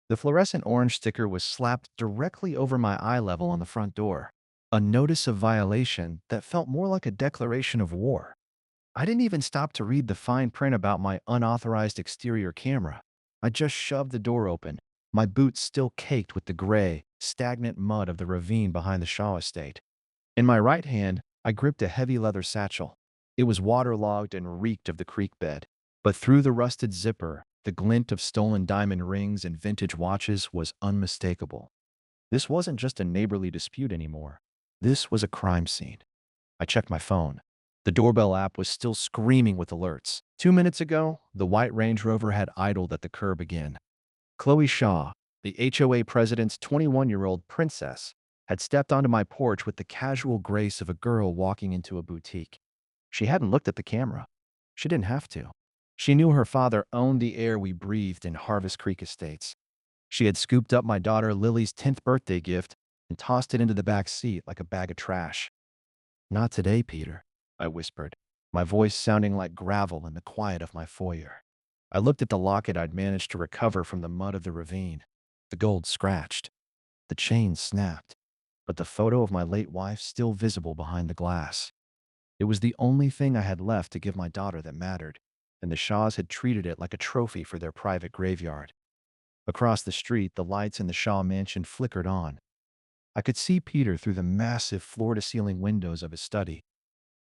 The fluorescent orange sticker was slapped directly over my eye level on the front door, a notice of violation that felt more like a declaration of war. I didn't even stop to read the fine print about my unauthorized exterior camera. I just shoved the door open, my boots still caked with the gray, stagnant mud of the ravine behind the Shaw estate. In my right hand, I gripped a heavy leather satchel. It was waterlogged and reeked of the creek bed. But through the rusted zipper, the glint of stolen diamond rings and vintage watches was unmistakable. This wasn't just a neighborly dispute anymore. This was a crime scene. I checked my phone. The doorbell app was still screaming with alerts. 2 minutes ago, the white Range Rover had idled at the curb again. Chloe Shaw, the HOA president's 21-year-old princess, had stepped onto my porch with the casual grace of a girl walking into a boutique. She hadn't looked at the camera. She didn't have to. She knew her father owned the air we breathed in Harvest Creek Estates. She had scooped up my daughter Lily's 10th birthday gift and tossed it into the back seat like a bag of trash. "Not today, Peter," I whispered, my voice sounding like gravel in the quiet of my foyer. I looked at the locket I'd managed to recover from the mud of the ravine. The gold scratched. The chain snapped. But the photo of my late wife still visible behind the glass. It was the only thing I had left to give my daughter that mattered, and the Shaws had treated it like a trophy for their private graveyard. Across the street, the lights in the Shaw mansion flickered on. I could see Peter through the massive floor-to-ceiling windows of his study.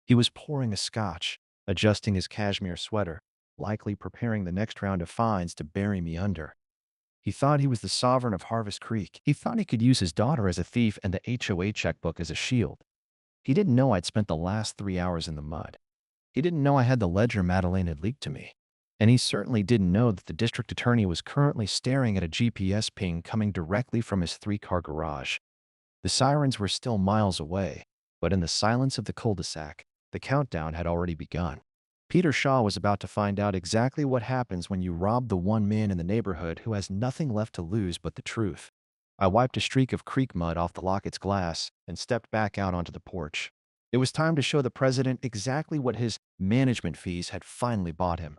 He was pouring a scotch, adjusting his cashmere sweater, likely preparing the next round of fines to bury me under. He thought he was the sovereign of Harvest Creek. He thought he could use his daughter as a thief and the HOA checkbook as a shield. He didn't know I'd spent the last 3 hours in the mud. He didn't know I had the ledger Madeleine had leaked to me. And he certainly didn't know that the district attorney was currently staring at a GPS ping coming directly from his 3-car garage. The sirens were still miles away, but in the silence of the cul-de-sac, the countdown had already begun. Peter Shaw was about to find out exactly what happens when you rob the one man in the neighborhood who has nothing left to lose but the truth. I wiped a streak of creek mud off the locket's glass and stepped back out onto the porch. It was time to show the president exactly what his management fees had finally bought him.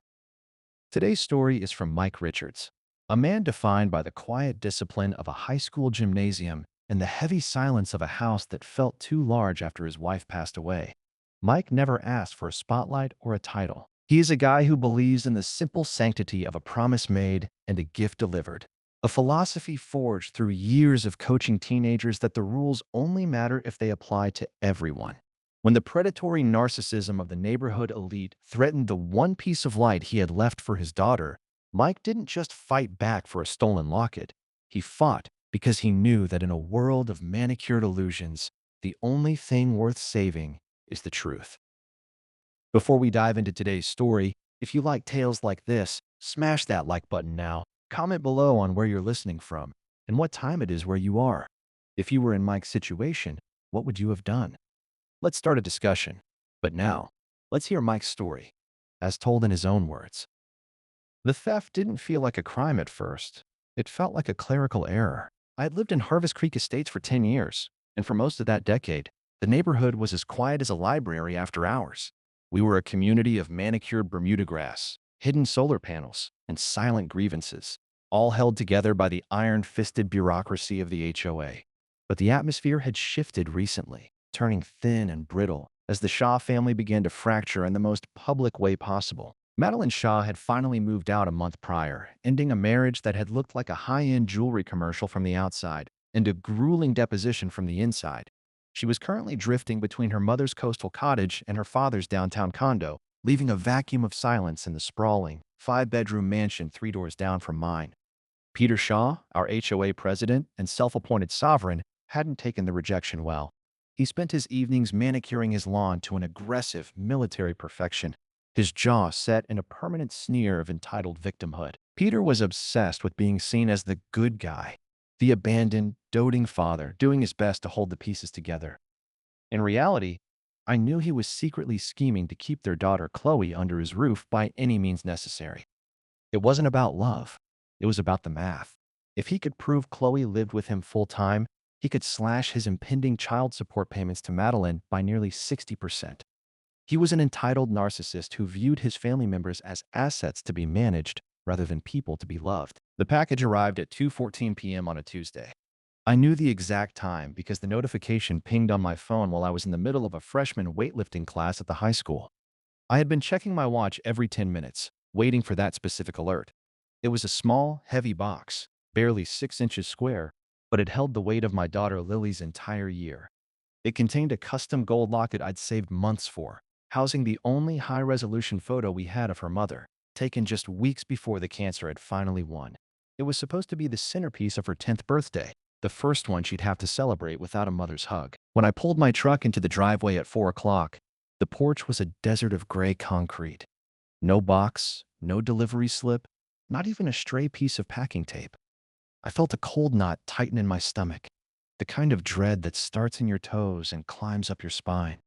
Today's story is from Mike Richards, a man defined by the quiet discipline of a high school gymnasium and the heavy silence of a house that felt too large after his wife passed away. Mike never asked for a spotlight or a title. He is a guy who believes in the simple sanctity of a promise made and a gift delivered. A philosophy forged through years of coaching teenagers that the rules only matter if they apply to everyone. When the predatory narcissism of the neighborhood elite threatened the one piece of light he had left for his daughter, Mike didn't just fight back for a stolen locket. He fought because he knew that in a world of manicured illusions, the only thing worth saving is the truth. Before we dive into today's story, if you like tales like this, smash that like button now. Comment below on where you're listening from and what time it is where you are. If you were in Mike's situation, what would you have done? Let's start a discussion. But now, let's hear Mike's story, as told in his own words. The theft didn't feel like a crime at first. It felt like a clerical error. I had lived in Harvest Creek Estates for 10 years, and for most of that decade, the neighborhood was as quiet as a library after hours. We were a community of manicured Bermuda grass, hidden solar panels, and silent grievances, all held together by the iron-fisted bureaucracy of the HOA. But the atmosphere had shifted recently, turning thin and brittle as the Shaw family began to fracture in the most public way possible. Madeline Shaw had finally moved out a month prior, ending a marriage that had looked like a high-end jewelry commercial from the outside and a grueling deposition from the inside. She was currently drifting between her mother's coastal cottage and her father's downtown condo, leaving a vacuum of silence in the sprawling, 5-bedroom mansion 3 doors down from mine. Peter Shaw, our HOA president and self-appointed sovereign, hadn't taken the rejection well. He spent his evenings manicuring his lawn to an aggressive, military perfection, his jaw set in a permanent sneer of entitled victimhood. Peter was obsessed with being seen as the good guy, the abandoned, doting father doing his best to hold the pieces together. In reality, I knew he was secretly scheming to keep their daughter Chloe under his roof by any means necessary. It wasn't about love. It was about the math. If he could prove Chloe lived with him full-time, he could slash his impending child support payments to Madeline by nearly 60%. He was an entitled narcissist who viewed his family members as assets to be managed rather than people to be loved. The package arrived at 2:14 p.m. on a Tuesday. I knew the exact time because the notification pinged on my phone while I was in the middle of a freshman weightlifting class at the high school. I had been checking my watch every 10 minutes, waiting for that specific alert. It was a small, heavy box, barely 6 inches square, but it held the weight of my daughter Lily's entire year. It contained a custom gold locket I'd saved months for, housing the only high-resolution photo we had of her mother, taken just weeks before the cancer had finally won. It was supposed to be the centerpiece of her 10th birthday, the first one she'd have to celebrate without a mother's hug. When I pulled my truck into the driveway at 4 o'clock, the porch was a desert of gray concrete. No box, no delivery slip, not even a stray piece of packing tape. I felt a cold knot tighten in my stomach, the kind of dread that starts in your toes and climbs up your spine.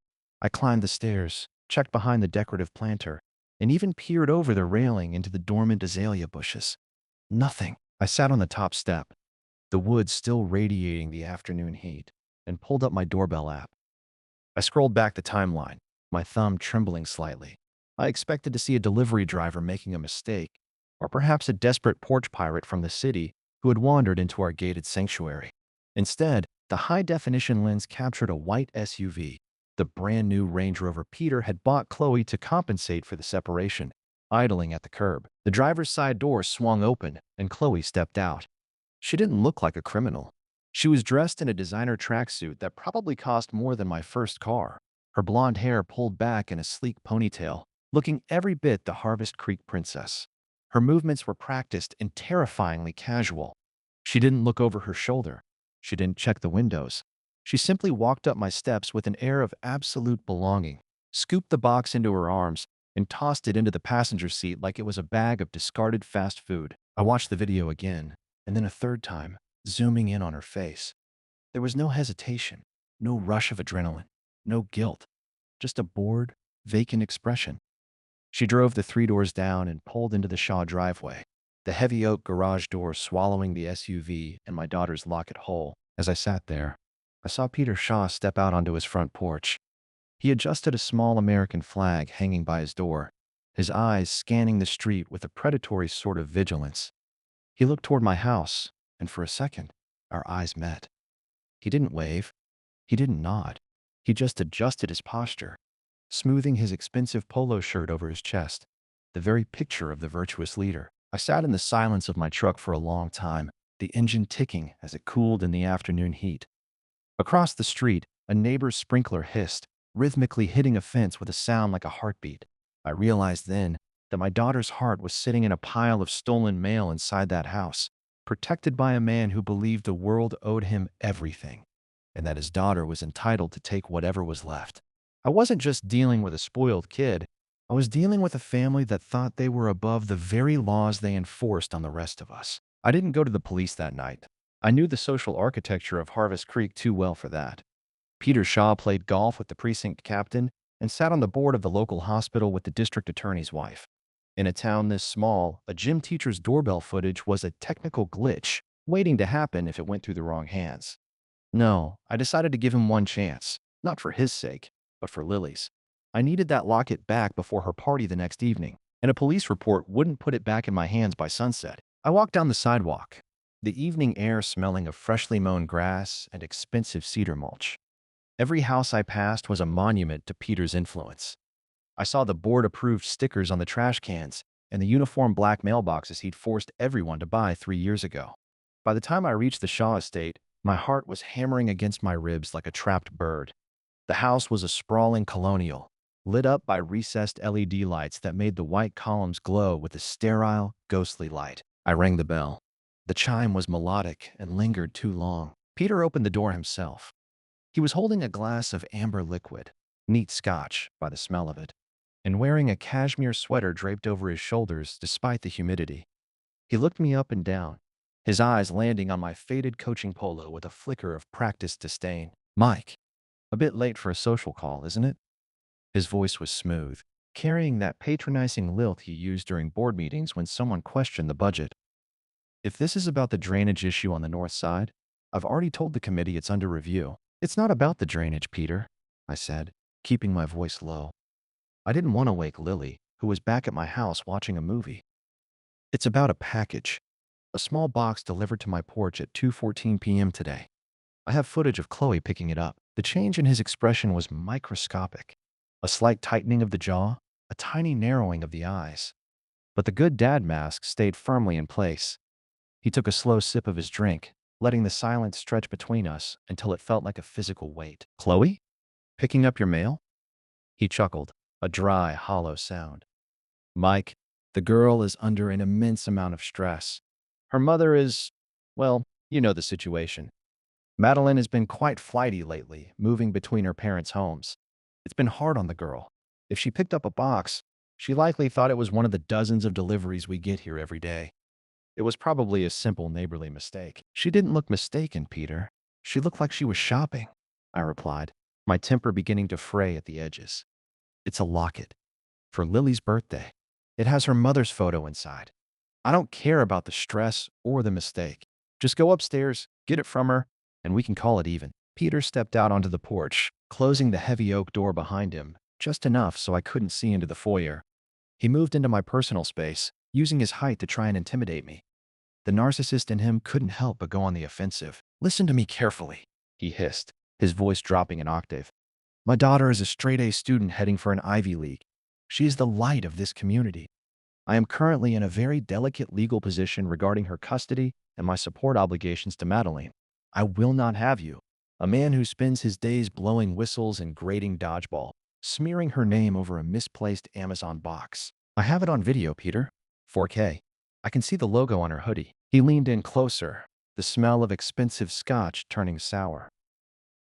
I climbed the stairs, checked behind the decorative planter, and even peered over the railing into the dormant azalea bushes. Nothing. I sat on the top step, the woods still radiating the afternoon heat, and pulled up my doorbell app. I scrolled back the timeline, my thumb trembling slightly. I expected to see a delivery driver making a mistake, or perhaps a desperate porch pirate from the city who had wandered into our gated sanctuary. Instead, the high-definition lens captured a white SUV, the brand-new Range Rover Peter had bought Chloe to compensate for the separation, idling at the curb. The driver's side door swung open, and Chloe stepped out. She didn't look like a criminal. She was dressed in a designer tracksuit that probably cost more than my first car, her blonde hair pulled back in a sleek ponytail, looking every bit the Harvest Creek princess. Her movements were practiced and terrifyingly casual. She didn't look over her shoulder. She didn't check the windows. She simply walked up my steps with an air of absolute belonging, scooped the box into her arms, and tossed it into the passenger seat like it was a bag of discarded fast food. I watched the video again, and then a third time, zooming in on her face. There was no hesitation, no rush of adrenaline, no guilt, just a bored, vacant expression. She drove the 3 doors down and pulled into the Shaw driveway, the heavy oak garage door swallowing the SUV and my daughter's locket whole. As I sat there, I saw Peter Shaw step out onto his front porch. He adjusted a small American flag hanging by his door, his eyes scanning the street with a predatory sort of vigilance. He looked toward my house, and for a second, our eyes met. He didn't wave. He didn't nod. He just adjusted his posture, smoothing his expensive polo shirt over his chest, the very picture of the virtuous leader. I sat in the silence of my truck for a long time, the engine ticking as it cooled in the afternoon heat. Across the street, a neighbor's sprinkler hissed, rhythmically hitting a fence with a sound like a heartbeat. I realized then that my daughter's heart was sitting in a pile of stolen mail inside that house, protected by a man who believed the world owed him everything, and that his daughter was entitled to take whatever was left. I wasn't just dealing with a spoiled kid. I was dealing with a family that thought they were above the very laws they enforced on the rest of us. I didn't go to the police that night. I knew the social architecture of Harvest Creek too well for that. Peter Shaw played golf with the precinct captain and sat on the board of the local hospital with the district attorney's wife. In a town this small, a gym teacher's doorbell footage was a technical glitch waiting to happen if it went through the wrong hands. No, I decided to give him one chance, not for his sake, but for Lily's. I needed that locket back before her party the next evening, and a police report wouldn't put it back in my hands by sunset. I walked down the sidewalk, the evening air smelling of freshly mown grass and expensive cedar mulch. Every house I passed was a monument to Peter's influence. I saw the board-approved stickers on the trash cans and the uniform black mailboxes he'd forced everyone to buy 3 years ago. By the time I reached the Shaw estate, my heart was hammering against my ribs like a trapped bird. The house was a sprawling colonial, lit up by recessed LED lights that made the white columns glow with a sterile, ghostly light. I rang the bell. The chime was melodic and lingered too long. Peter opened the door himself. He was holding a glass of amber liquid, neat scotch by the smell of it, and wearing a cashmere sweater draped over his shoulders despite the humidity. He looked me up and down, his eyes landing on my faded coaching polo with a flicker of practiced disdain. "Mike, a bit late for a social call, isn't it?" His voice was smooth, carrying that patronizing lilt he used during board meetings when someone questioned the budget. "If this is about the drainage issue on the north side, I've already told the committee it's under review." "It's not about the drainage, Peter," I said, keeping my voice low. I didn't want to wake Lily, who was back at my house watching a movie. It's about a package. A small box delivered to my porch at 2:14 p.m. today. I have footage of Chloe picking it up. The change in his expression was microscopic. A slight tightening of the jaw, a tiny narrowing of the eyes. But the good dad mask stayed firmly in place. He took a slow sip of his drink, letting the silence stretch between us until it felt like a physical weight. Chloe? Picking up your mail? He chuckled, a dry, hollow sound. Mike, the girl is under an immense amount of stress. Her mother is, well, you know the situation. Madeline has been quite flighty lately, moving between her parents' homes. It's been hard on the girl. If she picked up a box, she likely thought it was one of the dozens of deliveries we get here every day. It was probably a simple neighborly mistake. She didn't look mistaken, Peter. She looked like she was shopping, I replied, my temper beginning to fray at the edges. It's a locket. For Lily's birthday. It has her mother's photo inside. I don't care about the stress or the mistake. Just go upstairs, get it from her, and we can call it even. Peter stepped out onto the porch, closing the heavy oak door behind him, just enough so I couldn't see into the foyer. He moved into my personal space, using his height to try and intimidate me. The narcissist in him couldn't help but go on the offensive. Listen to me carefully, he hissed, his voice dropping an octave. My daughter is a straight-A student heading for an Ivy League. She is the light of this community. I am currently in a very delicate legal position regarding her custody and my support obligations to Madeline. I will not have you, a man who spends his days blowing whistles and grading dodgeball, smearing her name over a misplaced Amazon box. I have it on video, Peter. 4K. I can see the logo on her hoodie. He leaned in closer, the smell of expensive scotch turning sour.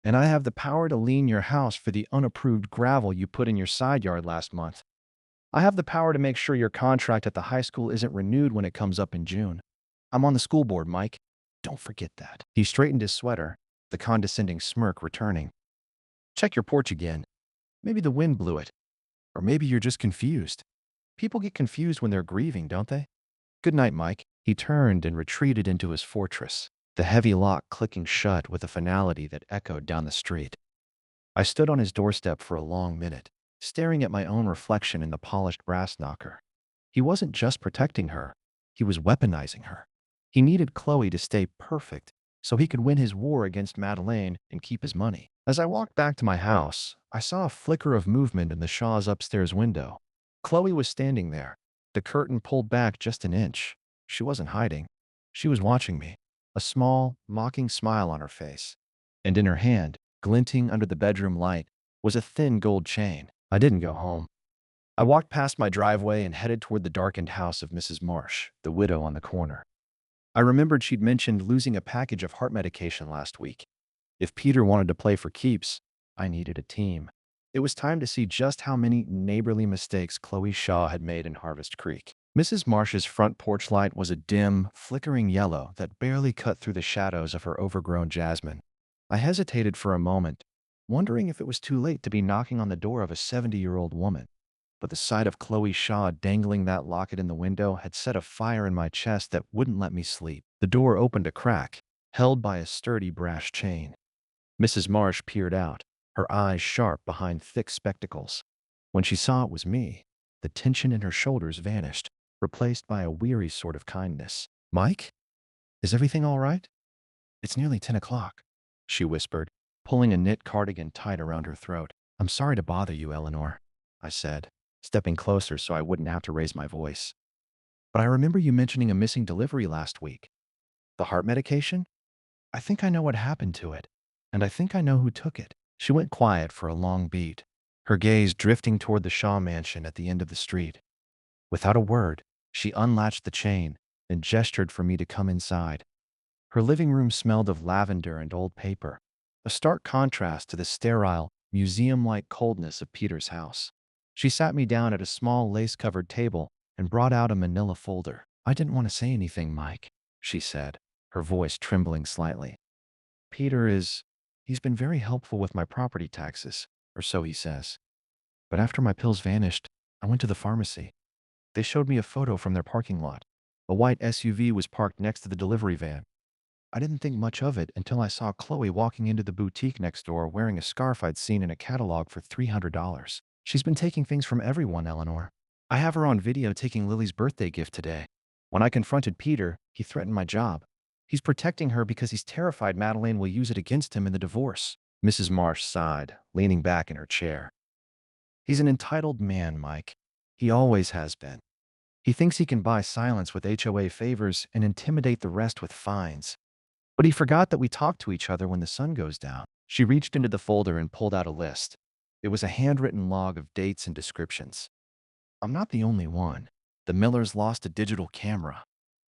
And I have the power to lien your house for the unapproved gravel you put in your side yard last month. I have the power to make sure your contract at the high school isn't renewed when it comes up in June. I'm on the school board, Mike. Don't forget that. He straightened his sweater, the condescending smirk returning. Check your porch again. Maybe the wind blew it. Or maybe you're just confused. People get confused when they're grieving, don't they? Good night, Mike. He turned and retreated into his fortress, the heavy lock clicking shut with a finality that echoed down the street. I stood on his doorstep for a long minute, staring at my own reflection in the polished brass knocker. He wasn't just protecting her, he was weaponizing her. He needed Chloe to stay perfect so he could win his war against Madeleine and keep his money. As I walked back to my house, I saw a flicker of movement in the Shaw's upstairs window. Chloe was standing there, the curtain pulled back just an inch. She wasn't hiding. She was watching me, a small, mocking smile on her face. And in her hand, glinting under the bedroom light, was a thin gold chain. I didn't go home. I walked past my driveway and headed toward the darkened house of Mrs. Marsh, the widow on the corner. I remembered she'd mentioned losing a package of heart medication last week. If Peter wanted to play for keeps, I needed a team. It was time to see just how many neighborly mistakes Chloe Shaw had made in Harvest Creek. Mrs. Marsh's front porch light was a dim, flickering yellow that barely cut through the shadows of her overgrown jasmine. I hesitated for a moment, wondering if it was too late to be knocking on the door of a 70-year-old woman. But the sight of Chloe Shaw dangling that locket in the window had set a fire in my chest that wouldn't let me sleep. The door opened a crack, held by a sturdy brass chain. Mrs. Marsh peered out, her eyes sharp behind thick spectacles. When she saw it was me, the tension in her shoulders vanished, replaced by a weary sort of kindness. Mike? Is everything all right? It's nearly 10 o'clock, she whispered, pulling a knit cardigan tight around her throat. I'm sorry to bother you, Eleanor, I said, stepping closer so I wouldn't have to raise my voice. But I remember you mentioning a missing delivery last week. The heart medication? I think I know what happened to it, and I think I know who took it. She went quiet for a long beat, her gaze drifting toward the Shaw mansion at the end of the street. Without a word, she unlatched the chain and gestured for me to come inside. Her living room smelled of lavender and old paper, a stark contrast to the sterile, museum-like coldness of Peter's house. She sat me down at a small lace-covered table and brought out a manila folder. I didn't want to say anything, Mike, she said, her voice trembling slightly. He's been very helpful with my property taxes, or so he says. But after my pills vanished, I went to the pharmacy. They showed me a photo from their parking lot. A white SUV was parked next to the delivery van. I didn't think much of it until I saw Chloe walking into the boutique next door wearing a scarf I'd seen in a catalog for $300. She's been taking things from everyone, Eleanor. I have her on video taking Lily's birthday gift today. When I confronted Peter, he threatened my job. He's protecting her because he's terrified Madeleine will use it against him in the divorce. Mrs. Marsh sighed, leaning back in her chair. He's an entitled man, Mike. He always has been. He thinks he can buy silence with HOA favors and intimidate the rest with fines. But he forgot that we talk to each other when the sun goes down. She reached into the folder and pulled out a list. It was a handwritten log of dates and descriptions. I'm not the only one. The Millers lost a digital camera.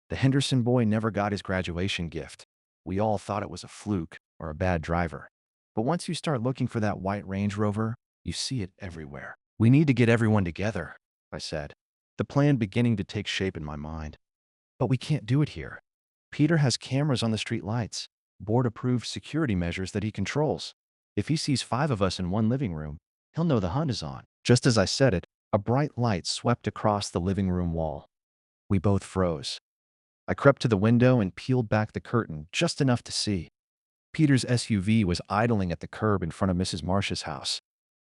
The Henderson boy never got his graduation gift. We all thought it was a fluke or a bad driver. But once you start looking for that white Range Rover, you see it everywhere. We need to get everyone together, I said, the plan beginning to take shape in my mind. But we can't do it here. Peter has cameras on the street lights, board-approved security measures that he controls. If he sees 5 of us in one living room, he'll know the hunt is on. Just as I said it, a bright light swept across the living room wall. We both froze. I crept to the window and peeled back the curtain just enough to see. Peter's SUV was idling at the curb in front of Mrs. Marsh's house.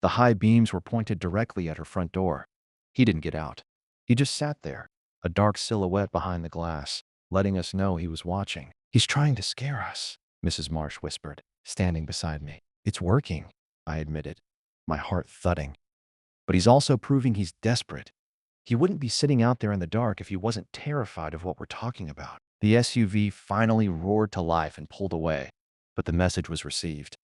The high beams were pointed directly at her front door. He didn't get out. He just sat there, a dark silhouette behind the glass, letting us know he was watching. He's trying to scare us, Mrs. Marsh whispered, standing beside me. It's working, I admitted, my heart thudding. But he's also proving he's desperate. He wouldn't be sitting out there in the dark if he wasn't terrified of what we're talking about. The SUV finally roared to life and pulled away, but the message was received.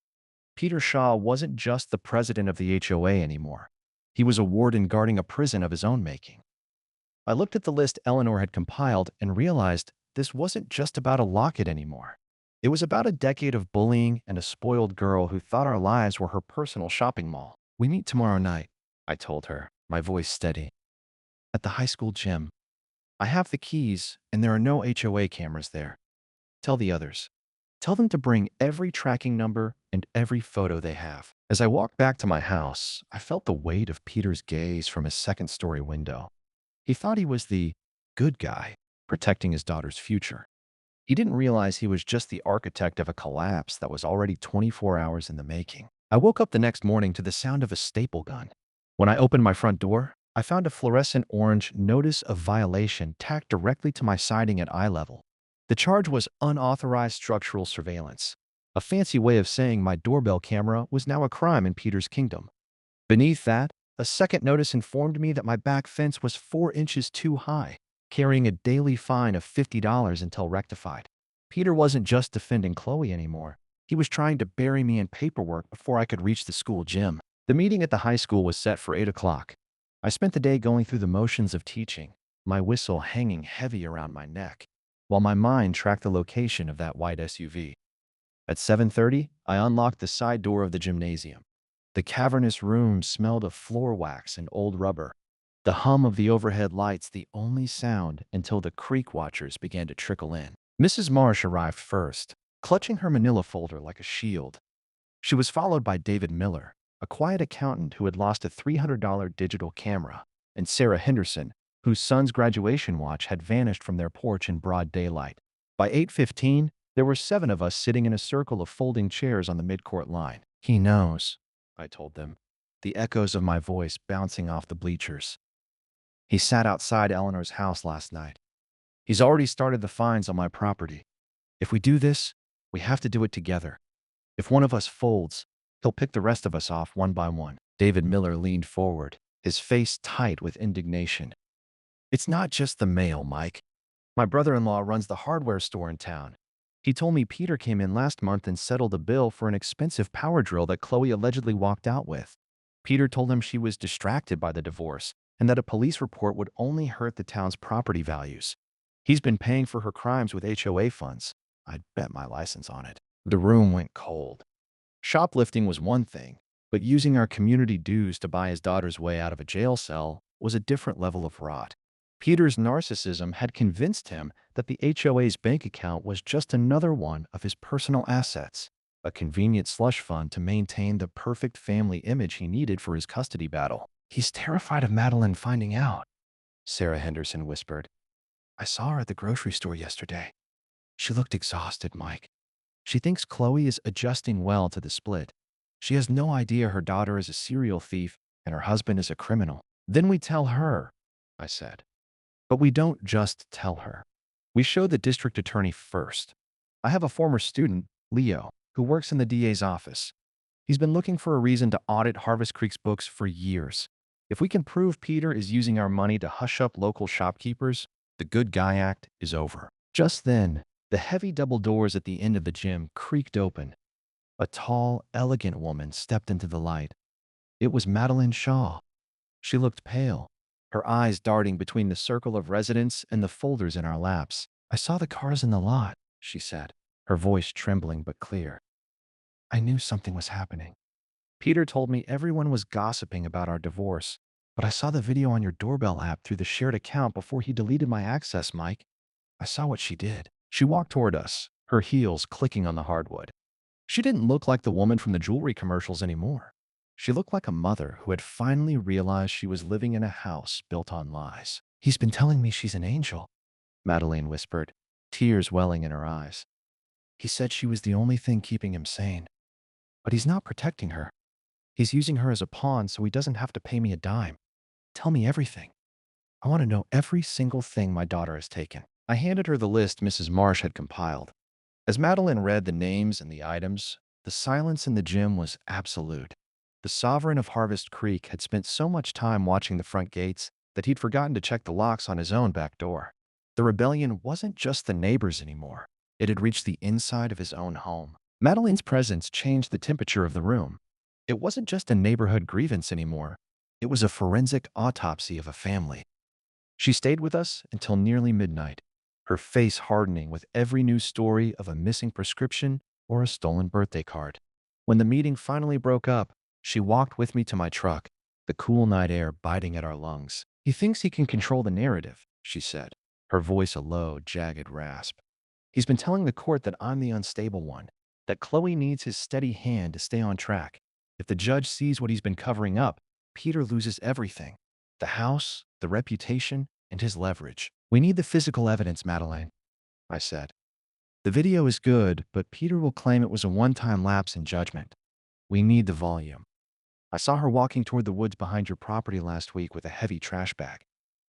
Peter Shaw wasn't just the president of the HOA anymore. He was a warden guarding a prison of his own making. I looked at the list Eleanor had compiled and realized this wasn't just about a locket anymore. It was about a decade of bullying and a spoiled girl who thought our lives were her personal shopping mall. We meet tomorrow night, I told her, my voice steady. At the high school gym. I have the keys, and there are no HOA cameras there. Tell the others. Tell them to bring every tracking number and every photo they have. As I walked back to my house, I felt the weight of Peter's gaze from his second-story window. He thought he was the good guy, protecting his daughter's future. He didn't realize he was just the architect of a collapse that was already 24 hours in the making. I woke up the next morning to the sound of a staple gun. When I opened my front door, I found a fluorescent orange notice of violation tacked directly to my siding at eye level. The charge was unauthorized structural surveillance, a fancy way of saying my doorbell camera was now a crime in Peter's kingdom. Beneath that, a second notice informed me that my back fence was 4 inches too high, carrying a daily fine of $50 until rectified. Peter wasn't just defending Chloe anymore. He was trying to bury me in paperwork before I could reach the school gym. The meeting at the high school was set for 8 o'clock. I spent the day going through the motions of teaching, my whistle hanging heavy around my neck, while my mind tracked the location of that white SUV. At 7:30, I unlocked the side door of the gymnasium. The cavernous room smelled of floor wax and old rubber. The hum of the overhead lights the only sound until the creek watchers began to trickle in. Mrs. Marsh arrived first, clutching her manila folder like a shield. She was followed by David Miller, a quiet accountant who had lost a $300 digital camera, and Sarah Henderson, whose son's graduation watch had vanished from their porch in broad daylight. By 8:15, there were 7 of us sitting in a circle of folding chairs on the mid-court line. He knows, I told them, the echoes of my voice bouncing off the bleachers. He sat outside Eleanor's house last night. He's already started the fines on my property. If we do this, we have to do it together. If one of us folds, he'll pick the rest of us off one by one. David Miller leaned forward, his face tight with indignation. It's not just the mail, Mike. My brother-in-law runs the hardware store in town. He told me Peter came in last month and settled a bill for an expensive power drill that Chloe allegedly walked out with. Peter told him she was distracted by the divorce and that a police report would only hurt the town's property values. He's been paying for her crimes with HOA funds. I'd bet my license on it. The room went cold. Shoplifting was one thing, but using our community dues to buy his daughter's way out of a jail cell was a different level of rot. Peter's narcissism had convinced him that the HOA's bank account was just another one of his personal assets, a convenient slush fund to maintain the perfect family image he needed for his custody battle. He's terrified of Madeleine finding out, Sarah Henderson whispered. I saw her at the grocery store yesterday. She looked exhausted, Mike. She thinks Chloe is adjusting well to the split. She has no idea her daughter is a serial thief and her husband is a criminal. Then we tell her, I said. But we don't just tell her. We show the district attorney first. I have a former student, Leo, who works in the DA's office. He's been looking for a reason to audit Harvest Creek's books for years. If we can prove Peter is using our money to hush up local shopkeepers, the Good Guy Act is over. Just then, the heavy double doors at the end of the gym creaked open. A tall, elegant woman stepped into the light. It was Madeline Shaw. She looked pale, her eyes darting between the circle of residents and the folders in our laps. "I saw the cars in the lot," she said, her voice trembling but clear. "I knew something was happening. Peter told me everyone was gossiping about our divorce, but I saw the video on your doorbell app through the shared account before he deleted my access, Mike. I saw what she did." She walked toward us, her heels clicking on the hardwood. She didn't look like the woman from the jewelry commercials anymore. She looked like a mother who had finally realized she was living in a house built on lies. "He's been telling me she's an angel," Madeline whispered, tears welling in her eyes. "He said she was the only thing keeping him sane. But he's not protecting her. He's using her as a pawn so he doesn't have to pay me a dime. Tell me everything. I want to know every single thing my daughter has taken." I handed her the list Mrs. Marsh had compiled. As Madeline read the names and the items, the silence in the gym was absolute. The sovereign of Harvest Creek had spent so much time watching the front gates that he'd forgotten to check the locks on his own back door. The rebellion wasn't just the neighbors anymore. It had reached the inside of his own home. Madeline's presence changed the temperature of the room. It wasn't just a neighborhood grievance anymore. It was a forensic autopsy of a family. She stayed with us until nearly midnight, her face hardening with every new story of a missing prescription or a stolen birthday card. When the meeting finally broke up, she walked with me to my truck, the cool night air biting at our lungs. "He thinks he can control the narrative," she said, her voice a low, jagged rasp. "He's been telling the court that I'm the unstable one, that Chloe needs his steady hand to stay on track. If the judge sees what he's been covering up, Peter loses everything: the house, the reputation, and his leverage. We need the physical evidence, Madeline," I said. "The video is good, but Peter will claim it was a one-time lapse in judgment. We need the volume. I saw her walking toward the woods behind your property last week with a heavy trash bag.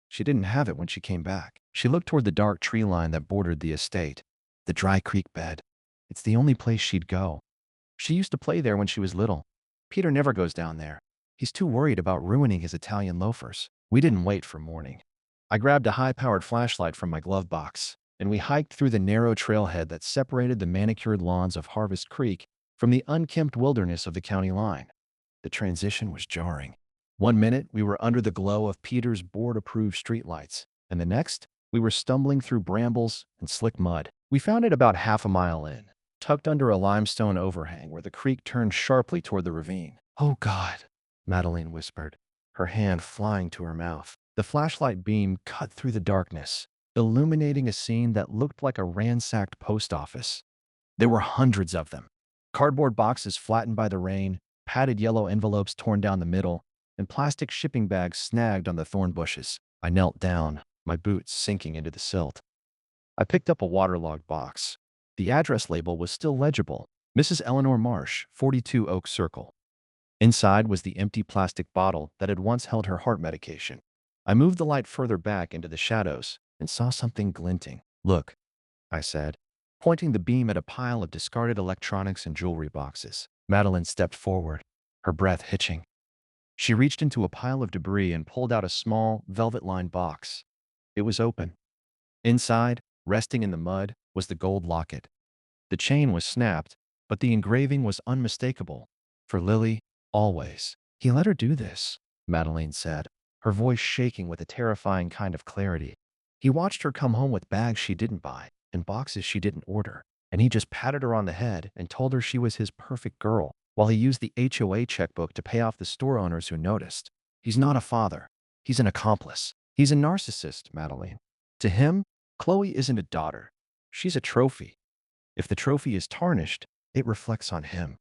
She didn't have it when she came back." She looked toward the dark tree line that bordered the estate, the dry creek bed. "It's the only place she'd go. She used to play there when she was little. Peter never goes down there. He's too worried about ruining his Italian loafers." We didn't wait for morning. I grabbed a high-powered flashlight from my glove box, and we hiked through the narrow trailhead that separated the manicured lawns of Harvest Creek from the unkempt wilderness of the county line. The transition was jarring. One minute, we were under the glow of Peter's board-approved streetlights, and the next, we were stumbling through brambles and slick mud. We found it about half a mile in, tucked under a limestone overhang where the creek turned sharply toward the ravine. "Oh, God," Madeline whispered, her hand flying to her mouth. The flashlight beam cut through the darkness, illuminating a scene that looked like a ransacked post office. There were hundreds of them. Cardboard boxes flattened by the rain, padded yellow envelopes torn down the middle, and plastic shipping bags snagged on the thorn bushes. I knelt down, my boots sinking into the silt. I picked up a waterlogged box. The address label was still legible: Mrs. Eleanor Marsh, 42 Oak Circle. Inside was the empty plastic bottle that had once held her heart medication. I moved the light further back into the shadows and saw something glinting. "Look," I said, pointing the beam at a pile of discarded electronics and jewelry boxes. Madeline stepped forward, her breath hitching. She reached into a pile of debris and pulled out a small, velvet-lined box. It was open. Inside, resting in the mud, was the gold locket. The chain was snapped, but the engraving was unmistakable. "For Lily, always." "He let her do this," Madeline said, her voice shaking with a terrifying kind of clarity. "He watched her come home with bags she didn't buy and boxes she didn't order, and he just patted her on the head and told her she was his perfect girl, while he used the HOA checkbook to pay off the store owners who noticed. He's not a father. He's an accomplice. He's a narcissist, Madeline. To him, Chloe isn't a daughter. She's a trophy. If the trophy is tarnished, it reflects on him.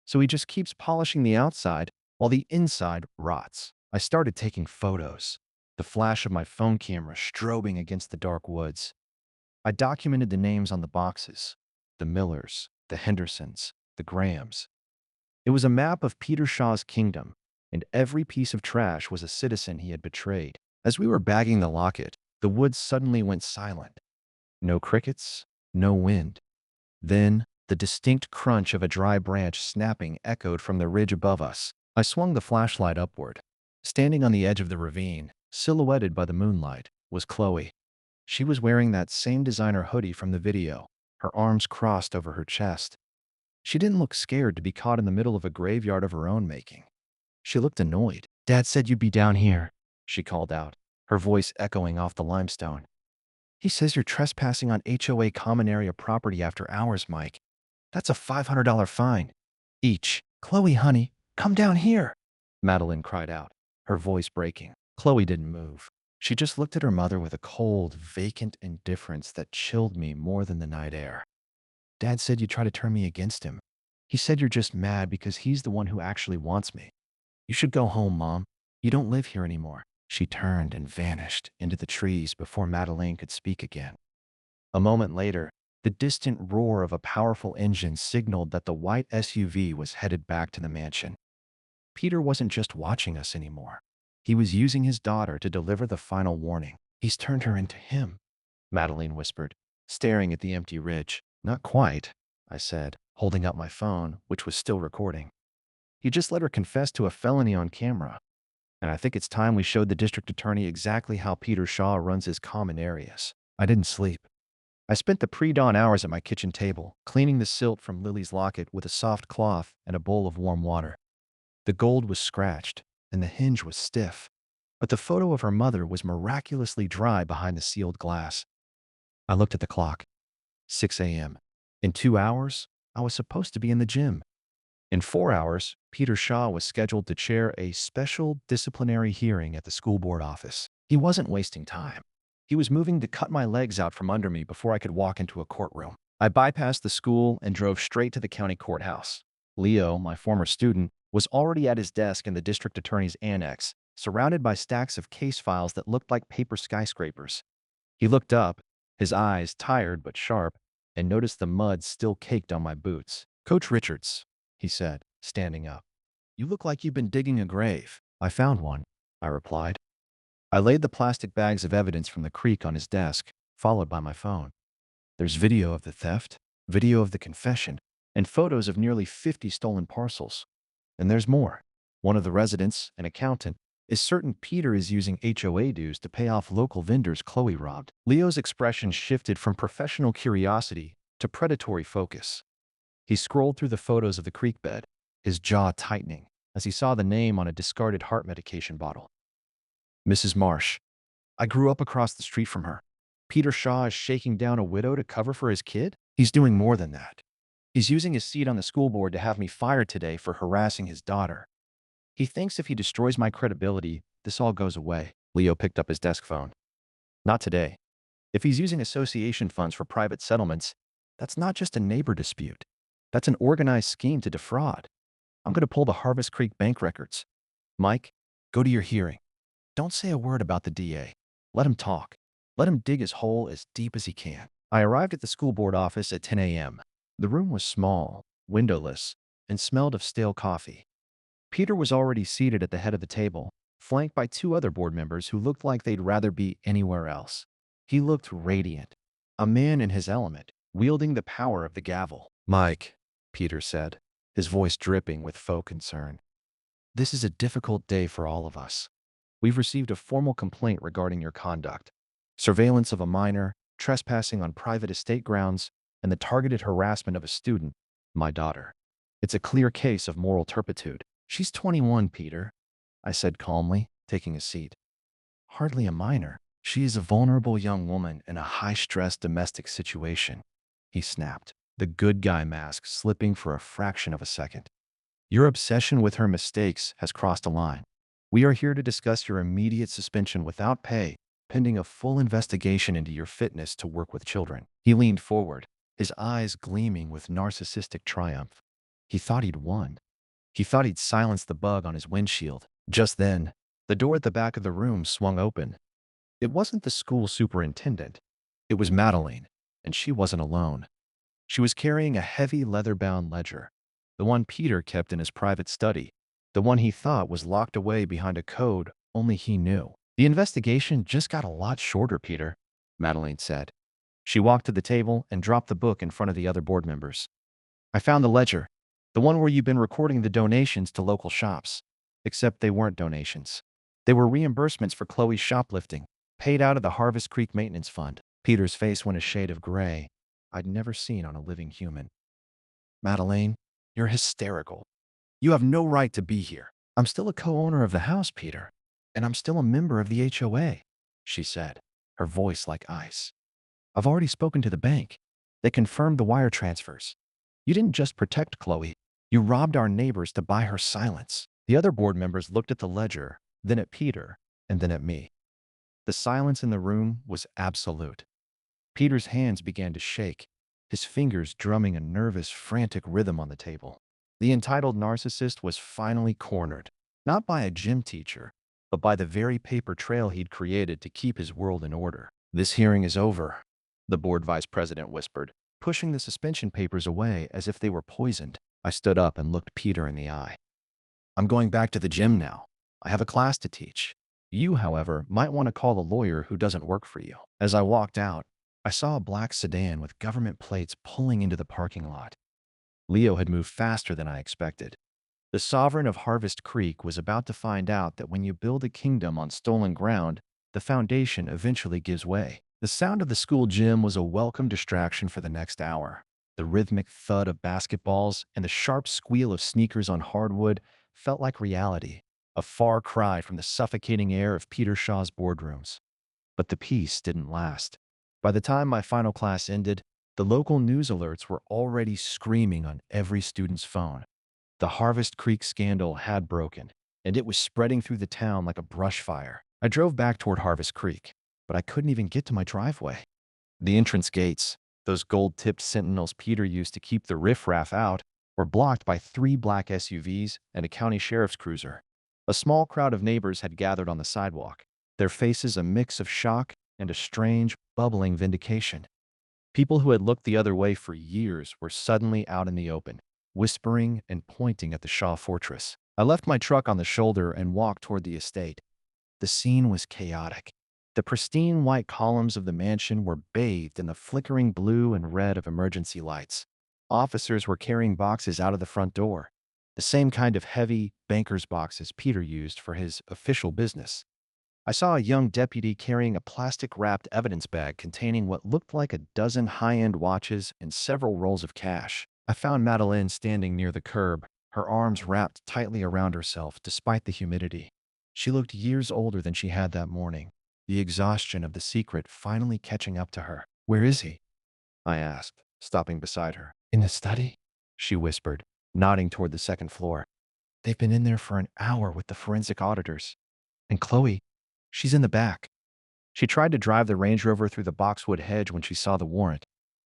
So he just keeps polishing the outside while the inside rots." I started taking photos, the flash of my phone camera strobing against the dark woods. I documented the names on the boxes: the Millers, the Hendersons, the Grahams. It was a map of Peter Shaw's kingdom, and every piece of trash was a citizen he had betrayed. As we were bagging the locket, The woods suddenly went silent. No crickets, no wind. Then, the distinct crunch of a dry branch snapping echoed from the ridge above us. I swung the flashlight upward. Standing on the edge of the ravine, silhouetted by the moonlight, was Chloe. She was wearing that same designer hoodie from the video, her arms crossed over her chest. She didn't look scared to be caught in the middle of a graveyard of her own making. She looked annoyed. "Dad said you'd be down here," she called out, her voice echoing off the limestone. "He says you're trespassing on HOA common area property after hours, Mike. That's a $500 fine. Each." "Chloe, honey, come down here," Madeline cried out, her voice breaking. Chloe didn't move. She just looked at her mother with a cold, vacant indifference that chilled me more than the night air. "Dad said you'd try to turn me against him. He said you're just mad because he's the one who actually wants me. You should go home, Mom. You don't live here anymore." She turned and vanished into the trees before Madeleine could speak again. A moment later, the distant roar of a powerful engine signaled that the white SUV was headed back to the mansion. Peter wasn't just watching us anymore. He was using his daughter to deliver the final warning. "He's turned her into him," Madeleine whispered, staring at the empty ridge. "Not quite," I said, holding up my phone, which was still recording. "You just let her confess to a felony on camera. And I think it's time we showed the district attorney exactly how Peter Shaw runs his common areas." I didn't sleep. I spent the pre-dawn hours at my kitchen table, cleaning the silt from Lily's locket with a soft cloth and a bowl of warm water. The gold was scratched, and the hinge was stiff, but the photo of her mother was miraculously dry behind the sealed glass. I looked at the clock. 6 a.m. In 2 hours, I was supposed to be in the gym. In 4 hours, Peter Shaw was scheduled to chair a special disciplinary hearing at the school board office. He wasn't wasting time. He was moving to cut my legs out from under me before I could walk into a courtroom. I bypassed the school and drove straight to the county courthouse. Leo, my former student, was already at his desk in the district attorney's annex, surrounded by stacks of case files that looked like paper skyscrapers. He looked up, his eyes tired but sharp, and noticed the mud still caked on my boots. "Coach Richards," he said, standing up. "You look like you've been digging a grave." "I found one," I replied. I laid the plastic bags of evidence from the creek on his desk, followed by my phone. There's video of the theft, video of the confession, and photos of nearly 50 stolen parcels. And there's more. One of the residents, an accountant, is certain Peter is using HOA dues to pay off local vendors Chloe robbed. Leo's expression shifted from professional curiosity to predatory focus. He scrolled through the photos of the creek bed, his jaw tightening as he saw the name on a discarded heart medication bottle. "Mrs. Marsh. I grew up across the street from her. Peter Shaw is shaking down a widow to cover for his kid? He's doing more than that. He's using his seat on the school board to have me fired today for harassing his daughter. He thinks if he destroys my credibility, this all goes away." Leo picked up his desk phone. "Not today. If he's using association funds for private settlements, that's not just a neighbor dispute. That's an organized scheme to defraud. I'm going to pull the Harvest Creek bank records. Mike, go to your hearing. Don't say a word about the DA. Let him talk. Let him dig his hole as deep as he can." I arrived at the school board office at 10 a.m. The room was small, windowless, and smelled of stale coffee. Peter was already seated at the head of the table, flanked by 2 other board members who looked like they'd rather be anywhere else. He looked radiant, a man in his element, wielding the power of the gavel. "Mike," Peter said, his voice dripping with faux concern. "This is a difficult day for all of us. We've received a formal complaint regarding your conduct. Surveillance of a minor, trespassing on private estate grounds, and the targeted harassment of a student, my daughter. It's a clear case of moral turpitude." "She's 21, Peter," I said calmly, taking a seat. "Hardly a minor. She is a vulnerable young woman in a high-stress domestic situation," he snapped, the good guy mask slipping for a fraction of a second. "Your obsession with her mistakes has crossed a line. We are here to discuss your immediate suspension without pay, pending a full investigation into your fitness to work with children." He leaned forward, his eyes gleaming with narcissistic triumph. He thought he'd won. He thought he'd silenced the bug on his windshield. Just then, the door at the back of the room swung open. It wasn't the school superintendent. It was Madeleine, and she wasn't alone. She was carrying a heavy leather-bound ledger, the one Peter kept in his private study, the one he thought was locked away behind a code only he knew. The investigation just got a lot shorter, Peter, Madeline said. She walked to the table and dropped the book in front of the other board members. I found the ledger, the one where you've been recording the donations to local shops. Except they weren't donations. They were reimbursements for Chloe's shoplifting, paid out of the Harvest Creek Maintenance Fund. Peter's face went a shade of gray I'd never seen on a living human. Madeleine, you're hysterical. You have no right to be here. I'm still a co-owner of the house, Peter, and I'm still a member of the HOA, she said, her voice like ice. I've already spoken to the bank. They confirmed the wire transfers. You didn't just protect Chloe. You robbed our neighbors to buy her silence. The other board members looked at the ledger, then at Peter, and then at me. The silence in the room was absolute. Peter's hands began to shake, his fingers drumming a nervous, frantic rhythm on the table. The entitled narcissist was finally cornered, not by a gym teacher, but by the very paper trail he'd created to keep his world in order. This hearing is over, the board vice president whispered, pushing the suspension papers away as if they were poisoned. I stood up and looked Peter in the eye. I'm going back to the gym now. I have a class to teach. You, however, might want to call a lawyer who doesn't work for you. As I walked out, I saw a black sedan with government plates pulling into the parking lot. Leo had moved faster than I expected. The sovereign of Harvest Creek was about to find out that when you build a kingdom on stolen ground, the foundation eventually gives way. The sound of the school gym was a welcome distraction for the next hour. The rhythmic thud of basketballs and the sharp squeal of sneakers on hardwood felt like reality, a far cry from the suffocating air of Peter Shaw's boardrooms. But the peace didn't last. By the time my final class ended, the local news alerts were already screaming on every student's phone. The Harvest Creek scandal had broken, and it was spreading through the town like a brush fire. I drove back toward Harvest Creek, but I couldn't even get to my driveway. The entrance gates, those gold-tipped sentinels Peter used to keep the riffraff out, were blocked by 3 black SUVs and a county sheriff's cruiser. A small crowd of neighbors had gathered on the sidewalk, their faces a mix of shock and a strange, bubbling vindication. People who had looked the other way for years were suddenly out in the open, whispering and pointing at the Shaw Fortress. I left my truck on the shoulder and walked toward the estate. The scene was chaotic. The pristine white columns of the mansion were bathed in the flickering blue and red of emergency lights. Officers were carrying boxes out of the front door, the same kind of heavy banker's boxes Peter used for his official business. I saw a young deputy carrying a plastic-wrapped evidence bag containing what looked like a dozen high-end watches and several rolls of cash. I found Madeleine standing near the curb, her arms wrapped tightly around herself despite the humidity. She looked years older than she had that morning, the exhaustion of the secret finally catching up to her. "Where is he?" I asked, stopping beside her. "In the study," she whispered, nodding toward the second floor. "They've been in there for an hour with the forensic auditors. And Chloe, she's in the back." She tried to drive the Range Rover through the boxwood hedge when she saw the warrant.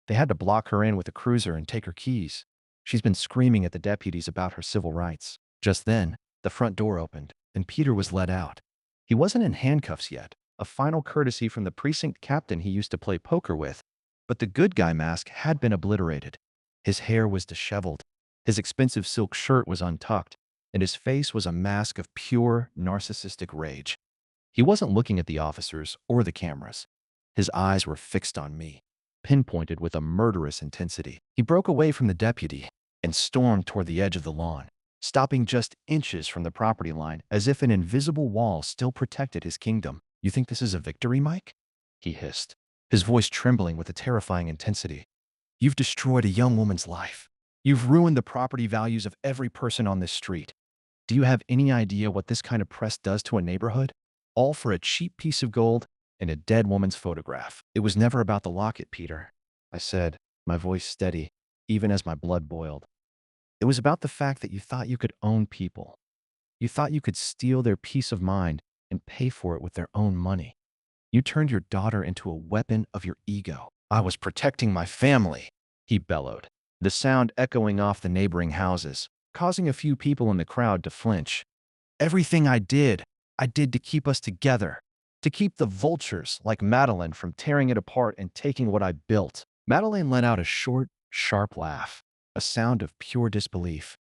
They had to block her in with a cruiser and take her keys. She's been screaming at the deputies about her civil rights. Just then, the front door opened, and Peter was let out. He wasn't in handcuffs yet, a final courtesy from the precinct captain he used to play poker with. But the good guy mask had been obliterated. His hair was disheveled, his expensive silk shirt was untucked, and his face was a mask of pure narcissistic rage. He wasn't looking at the officers or the cameras. His eyes were fixed on me, pinpointed with a murderous intensity. He broke away from the deputy and stormed toward the edge of the lawn, stopping just inches from the property line as if an invisible wall still protected his kingdom. "You think this is a victory, Mike?" he hissed, his voice trembling with a terrifying intensity. "You've destroyed a young woman's life. You've ruined the property values of every person on this street. Do you have any idea what this kind of press does to a neighborhood? All for a cheap piece of gold and a dead woman's photograph." "It was never about the locket, Peter," I said, my voice steady, even as my blood boiled. "It was about the fact that you thought you could own people. You thought you could steal their peace of mind and pay for it with their own money. You turned your daughter into a weapon of your ego." "I was protecting my family," he bellowed, the sound echoing off the neighboring houses, causing a few people in the crowd to flinch. "Everything I did to keep us together, to keep the vultures like Madeline from tearing it apart and taking what I built." Madeline let out a short, sharp laugh, a sound of pure disbelief.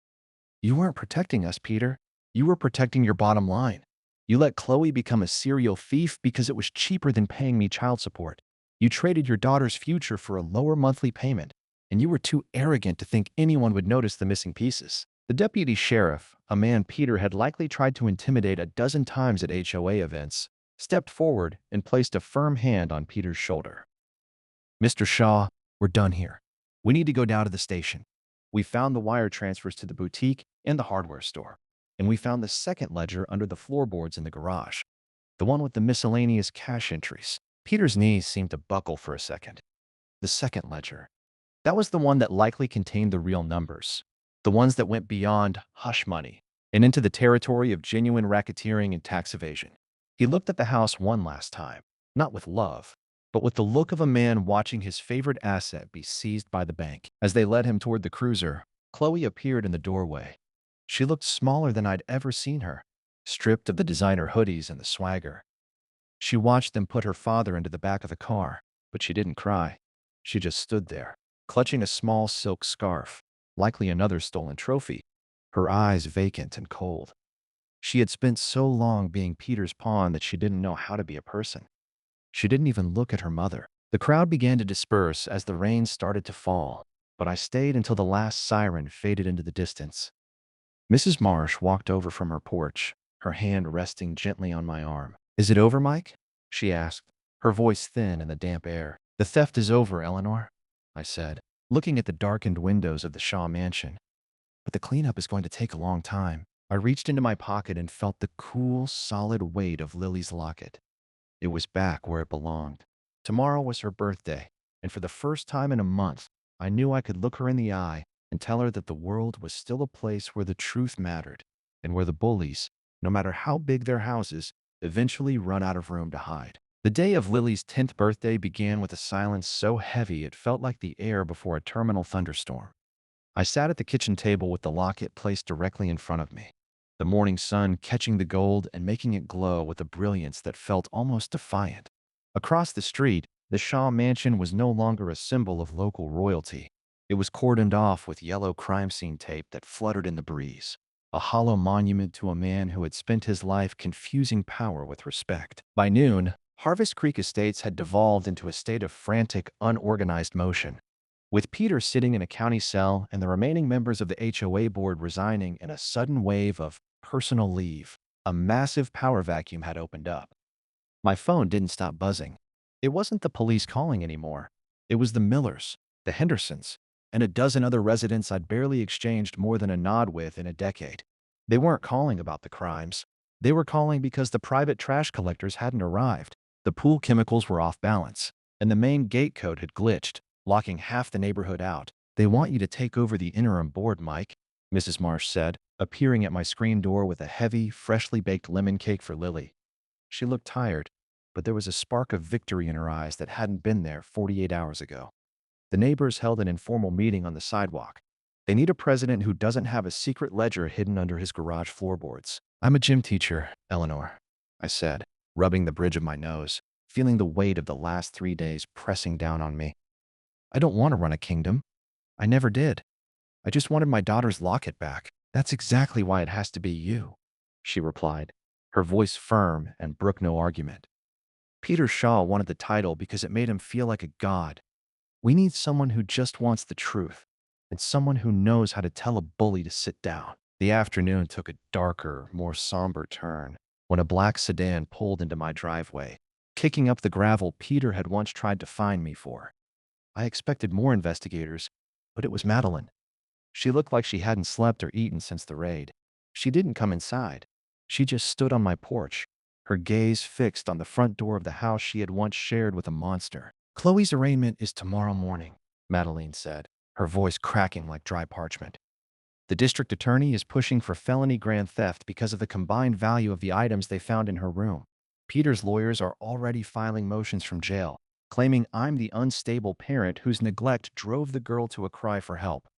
"You weren't protecting us, Peter. You were protecting your bottom line. You let Chloe become a serial thief because it was cheaper than paying me child support. You traded your daughter's future for a lower monthly payment, and you were too arrogant to think anyone would notice the missing pieces. The deputy sheriff, a man Peter had likely tried to intimidate a dozen times at HOA events, stepped forward and placed a firm hand on Peter's shoulder. Mr. Shaw, we're done here. We need to go down to the station. We found the wire transfers to the boutique and the hardware store, and we found the second ledger under the floorboards in the garage, the one with the miscellaneous cash entries. Peter's knees seemed to buckle for a second. The second ledger. That was the one that likely contained the real numbers, the ones that went beyond hush money and into the territory of genuine racketeering and tax evasion. He looked at the house one last time, not with love, but with the look of a man watching his favorite asset be seized by the bank. As they led him toward the cruiser, Chloe appeared in the doorway. She looked smaller than I'd ever seen her, stripped of the designer hoodies and the swagger. She watched them put her father into the back of the car, but she didn't cry. She just stood there, clutching a small silk scarf, likely another stolen trophy, her eyes vacant and cold. She had spent so long being Peter's pawn that she didn't know how to be a person. She didn't even look at her mother. The crowd began to disperse as the rain started to fall, but I stayed until the last siren faded into the distance. Mrs. Marsh walked over from her porch, her hand resting gently on my arm. "Is it over, Mike?" she asked, her voice thin in the damp air. "The theft is over, Eleanor," I said, looking at the darkened windows of the Shaw mansion. "But the cleanup is going to take a long time." I reached into my pocket and felt the cool, solid weight of Lily's locket. It was back where it belonged. Tomorrow was her birthday, and for the first time in a month, I knew I could look her in the eye and tell her that the world was still a place where the truth mattered, and where the bullies, no matter how big their houses, eventually run out of room to hide. The day of Lily's 10th birthday began with a silence so heavy it felt like the air before a terminal thunderstorm. I sat at the kitchen table with the locket placed directly in front of me, the morning sun catching the gold and making it glow with a brilliance that felt almost defiant. Across the street, the Shaw mansion was no longer a symbol of local royalty. It was cordoned off with yellow crime scene tape that fluttered in the breeze, a hollow monument to a man who had spent his life confusing power with respect. By noon, Harvest Creek Estates had devolved into a state of frantic, unorganized motion, with Peter sitting in a county cell and the remaining members of the HOA board resigning in a sudden wave of personal leave. A massive power vacuum had opened up. My phone didn't stop buzzing. It wasn't the police calling anymore. It was the Millers, the Hendersons, and a dozen other residents I'd barely exchanged more than a nod with in a decade. They weren't calling about the crimes. They were calling because the private trash collectors hadn't arrived. The pool chemicals were off balance, and the main gate code had glitched, locking half the neighborhood out. "They want you to take over the interim board, Mike," Mrs. Marsh said, appearing at my screen door with a heavy, freshly baked lemon cake for Lily. She looked tired, but there was a spark of victory in her eyes that hadn't been there 48 hours ago. The neighbors held an informal meeting on the sidewalk. They need a president who doesn't have a secret ledger hidden under his garage floorboards. "I'm a gym teacher, Eleanor," I said, rubbing the bridge of my nose, feeling the weight of the last 3 days pressing down on me. "I don't want to run a kingdom. I never did. I just wanted my daughter's locket back." "That's exactly why it has to be you," she replied, her voice firm and brook no argument. "Peter Shaw wanted the title because it made him feel like a god. We need someone who just wants the truth, and someone who knows how to tell a bully to sit down." The afternoon took a darker, more somber turn when a black sedan pulled into my driveway, kicking up the gravel Peter had once tried to find me for. I expected more investigators, but it was Madeline. She looked like she hadn't slept or eaten since the raid. She didn't come inside. She just stood on my porch, her gaze fixed on the front door of the house she had once shared with a monster. "Chloe's arraignment is tomorrow morning," Madeline said, her voice cracking like dry parchment. "The district attorney is pushing for felony grand theft because of the combined value of the items they found in her room. Peter's lawyers are already filing motions from jail, claiming I'm the unstable parent whose neglect drove the girl to a cry for help.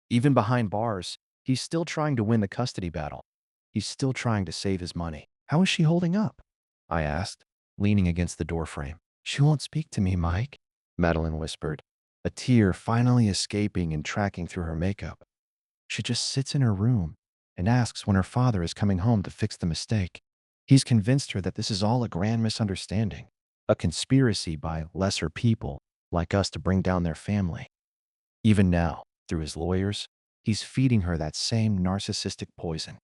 Even behind bars, he's still trying to win the custody battle. He's still trying to save his money." "How is she holding up?" I asked, leaning against the doorframe. "She won't speak to me, Mike," Madeline whispered, a tear finally escaping and tracking through her makeup. "She just sits in her room and asks when her father is coming home to fix the mistake." He's convinced her that this is all a grand misunderstanding, a conspiracy by lesser people like us to bring down their family. Even now, through his lawyers, he's feeding her that same narcissistic poison.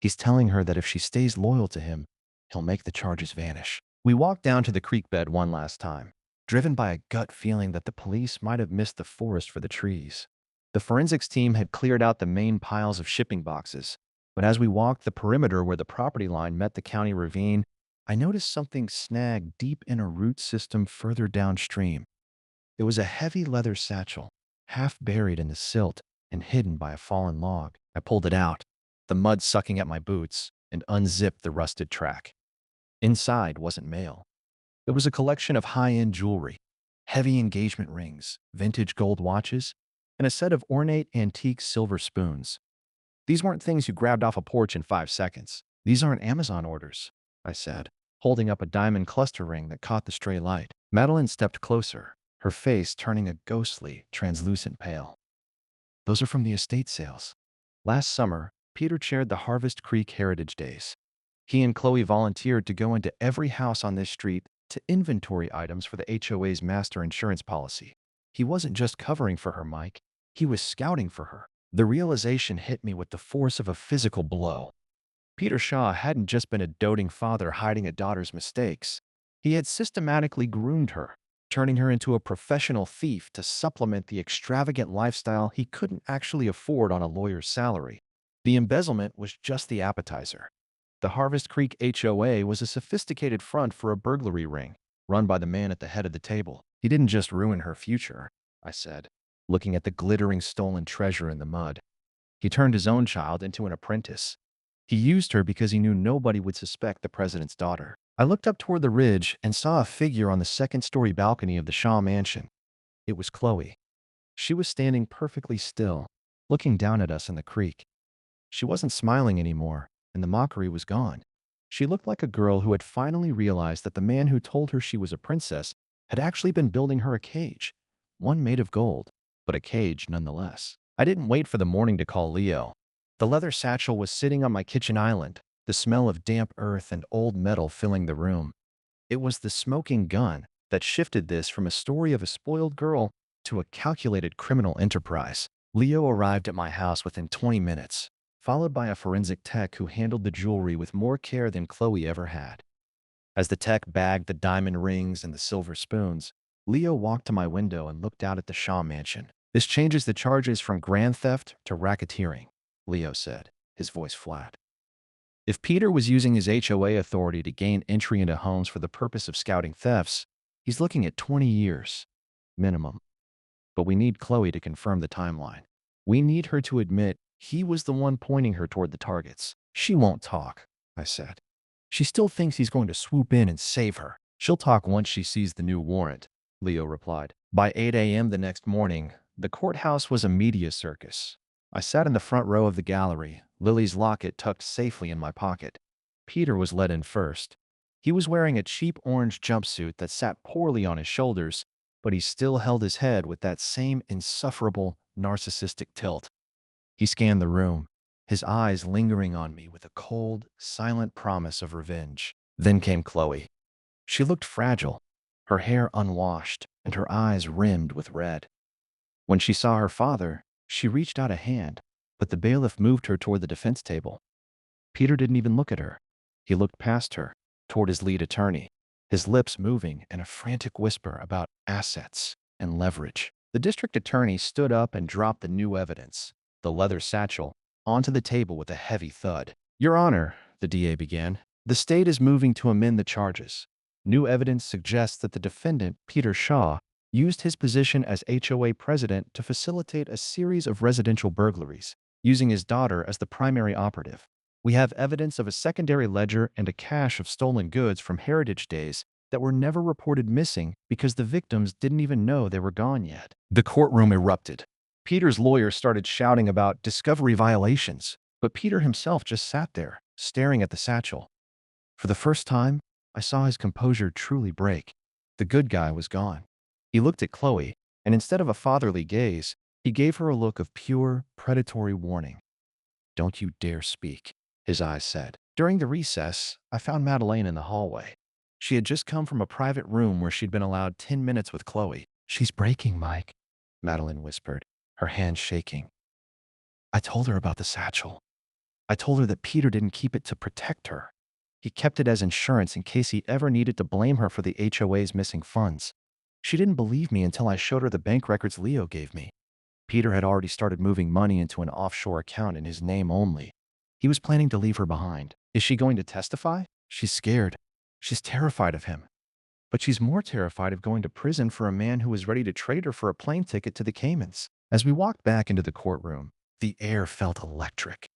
He's telling her that if she stays loyal to him, he'll make the charges vanish. We walked down to the creek bed one last time, driven by a gut feeling that the police might have missed the forest for the trees. The forensics team had cleared out the main piles of shipping boxes, but as we walked the perimeter where the property line met the county ravine, I noticed something snagged deep in a root system further downstream. It was a heavy leather satchel, half buried in the silt and hidden by a fallen log. I pulled it out, the mud sucking at my boots, and unzipped the rusted track. Inside wasn't mail. It was a collection of high-end jewelry, heavy engagement rings, vintage gold watches, and a set of ornate antique silver spoons. These weren't things you grabbed off a porch in 5 seconds. These aren't Amazon orders, I said, holding up a diamond cluster ring that caught the stray light. Madeline stepped closer, her face turning a ghostly, translucent pale. Those are from the estate sales. Last summer, Peter chaired the Harvest Creek Heritage Days. He and Chloe volunteered to go into every house on this street to inventory items for the HOA's master insurance policy. He wasn't just covering for her, Mike. He was scouting for her. The realization hit me with the force of a physical blow. Peter Shaw hadn't just been a doting father hiding a daughter's mistakes. He had systematically groomed her, turning her into a professional thief to supplement the extravagant lifestyle he couldn't actually afford on a lawyer's salary. The embezzlement was just the appetizer. The Harvest Creek HOA was a sophisticated front for a burglary ring, run by the man at the head of the table. He didn't just ruin her future, I said, looking at the glittering stolen treasure in the mud. He turned his own child into an apprentice. He used her because he knew nobody would suspect the president's daughter. I looked up toward the ridge and saw a figure on the second-story balcony of the Shaw mansion. It was Chloe. She was standing perfectly still, looking down at us in the creek. She wasn't smiling anymore, and the mockery was gone. She looked like a girl who had finally realized that the man who told her she was a princess had actually been building her a cage, one made of gold, but a cage nonetheless. I didn't wait for the morning to call Leo. The leather satchel was sitting on my kitchen island, the smell of damp earth and old metal filling the room. It was the smoking gun that shifted this from a story of a spoiled girl to a calculated criminal enterprise. Leo arrived at my house within 20 minutes, followed by a forensic tech who handled the jewelry with more care than Chloe ever had. As the tech bagged the diamond rings and the silver spoons, Leo walked to my window and looked out at the Shaw mansion. "This changes the charges from grand theft to racketeering," Leo said, his voice flat. If Peter was using his HOA authority to gain entry into homes for the purpose of scouting thefts, he's looking at 20 years, minimum. But we need Chloe to confirm the timeline. We need her to admit he was the one pointing her toward the targets. "She won't talk," I said. "She still thinks he's going to swoop in and save her." "She'll talk once she sees the new warrant," Leo replied. By 8 a.m. the next morning, the courthouse was a media circus. I sat in the front row of the gallery, Lily's locket tucked safely in my pocket. Peter was led in first. He was wearing a cheap orange jumpsuit that sat poorly on his shoulders, but he still held his head with that same insufferable, narcissistic tilt. He scanned the room, his eyes lingering on me with a cold, silent promise of revenge. Then came Chloe. She looked fragile, her hair unwashed and her eyes rimmed with red. When she saw her father, she reached out a hand, but the bailiff moved her toward the defense table. Peter didn't even look at her. He looked past her, toward his lead attorney, his lips moving in a frantic whisper about assets and leverage. The district attorney stood up and dropped the new evidence, the leather satchel, onto the table with a heavy thud. "Your Honor," the DA began, "the state is moving to amend the charges. New evidence suggests that the defendant, Peter Shaw, used his position as HOA president to facilitate a series of residential burglaries, using his daughter as the primary operative. We have evidence of a secondary ledger and a cache of stolen goods from Heritage Days that were never reported missing because the victims didn't even know they were gone yet." The courtroom erupted. Peter's lawyer started shouting about discovery violations, but Peter himself just sat there, staring at the satchel. For the first time, I saw his composure truly break. The good guy was gone. He looked at Chloe, and instead of a fatherly gaze, he gave her a look of pure, predatory warning. "Don't you dare speak," his eyes said. During the recess, I found Madeleine in the hallway. She had just come from a private room where she'd been allowed 10 minutes with Chloe. "She's breaking, Mike," Madeleine whispered, her hands shaking. "I told her about the satchel. I told her that Peter didn't keep it to protect her. He kept it as insurance in case he ever needed to blame her for the HOA's missing funds. She didn't believe me until I showed her the bank records Leo gave me. Peter had already started moving money into an offshore account in his name only. He was planning to leave her behind. Is she going to testify? She's scared. She's terrified of him. But she's more terrified of going to prison for a man who was ready to trade her for a plane ticket to the Caymans." As we walked back into the courtroom, the air felt electric.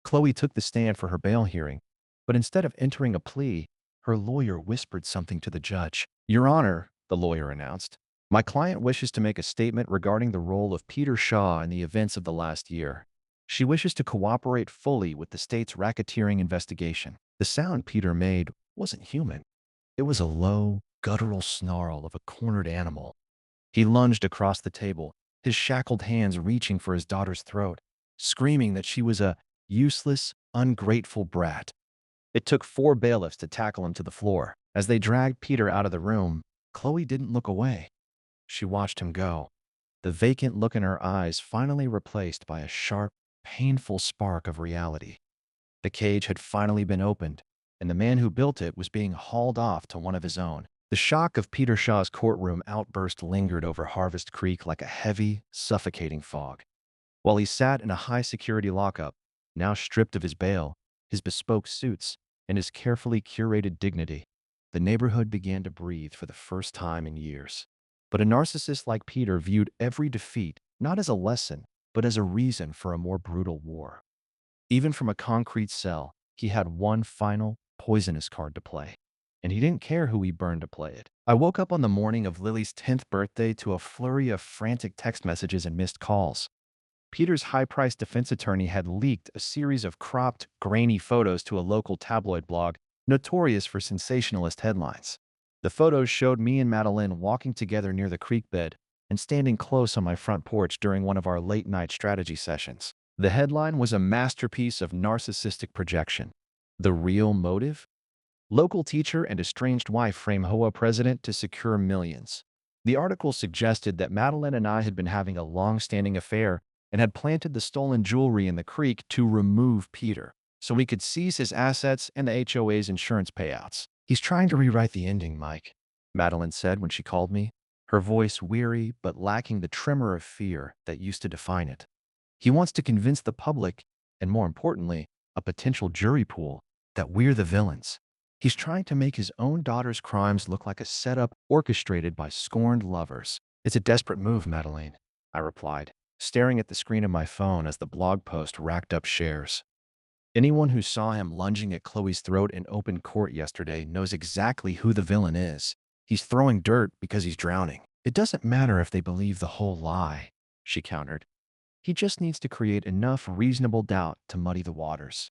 Chloe took the stand for her bail hearing, but instead of entering a plea, her lawyer whispered something to the judge. "Your Honor," the lawyer announced, "my client wishes to make a statement regarding the role of Peter Shaw in the events of the last year. She wishes to cooperate fully with the state's racketeering investigation." The sound Peter made wasn't human. It was a low, guttural snarl of a cornered animal. He lunged across the table, his shackled hands reaching for his daughter's throat, screaming that she was a useless, ungrateful brat. It took 4 bailiffs to tackle him to the floor. As they dragged Peter out of the room, Chloe didn't look away. She watched him go, the vacant look in her eyes finally replaced by a sharp, painful spark of reality. The cage had finally been opened, and the man who built it was being hauled off to one of his own. The shock of Peter Shaw's courtroom outburst lingered over Harvest Creek like a heavy, suffocating fog. While he sat in a high-security lockup, now stripped of his bail, his bespoke suits, and his carefully curated dignity, the neighborhood began to breathe for the first time in years. But a narcissist like Peter viewed every defeat not as a lesson, but as a reason for a more brutal war. Even from a concrete cell, he had one final, poisonous card to play. And he didn't care who he burned to play it. I woke up on the morning of Lily's 10th birthday to a flurry of frantic text messages and missed calls. Peter's high-priced defense attorney had leaked a series of cropped, grainy photos to a local tabloid blog, notorious for sensationalist headlines. The photos showed me and Madeleine walking together near the creek bed and standing close on my front porch during one of our late-night strategy sessions. The headline was a masterpiece of narcissistic projection. The real motive? Local teacher and estranged wife frame HOA president to secure millions. The article suggested that Madeleine and I had been having a long-standing affair and had planted the stolen jewelry in the creek to remove Peter, so we could seize his assets and the HOA's insurance payouts. "He's trying to rewrite the ending, Mike," Madeleine said when she called me, her voice weary but lacking the tremor of fear that used to define it. "He wants to convince the public, and more importantly, a potential jury pool, that we're the villains. He's trying to make his own daughter's crimes look like a setup orchestrated by scorned lovers." "It's a desperate move, Madeleine," I replied, staring at the screen of my phone as the blog post racked up shares. "Anyone who saw him lunging at Chloe's throat in open court yesterday knows exactly who the villain is. He's throwing dirt because he's drowning. It doesn't matter if they believe the whole lie," she countered. "He just needs to create enough reasonable doubt to muddy the waters.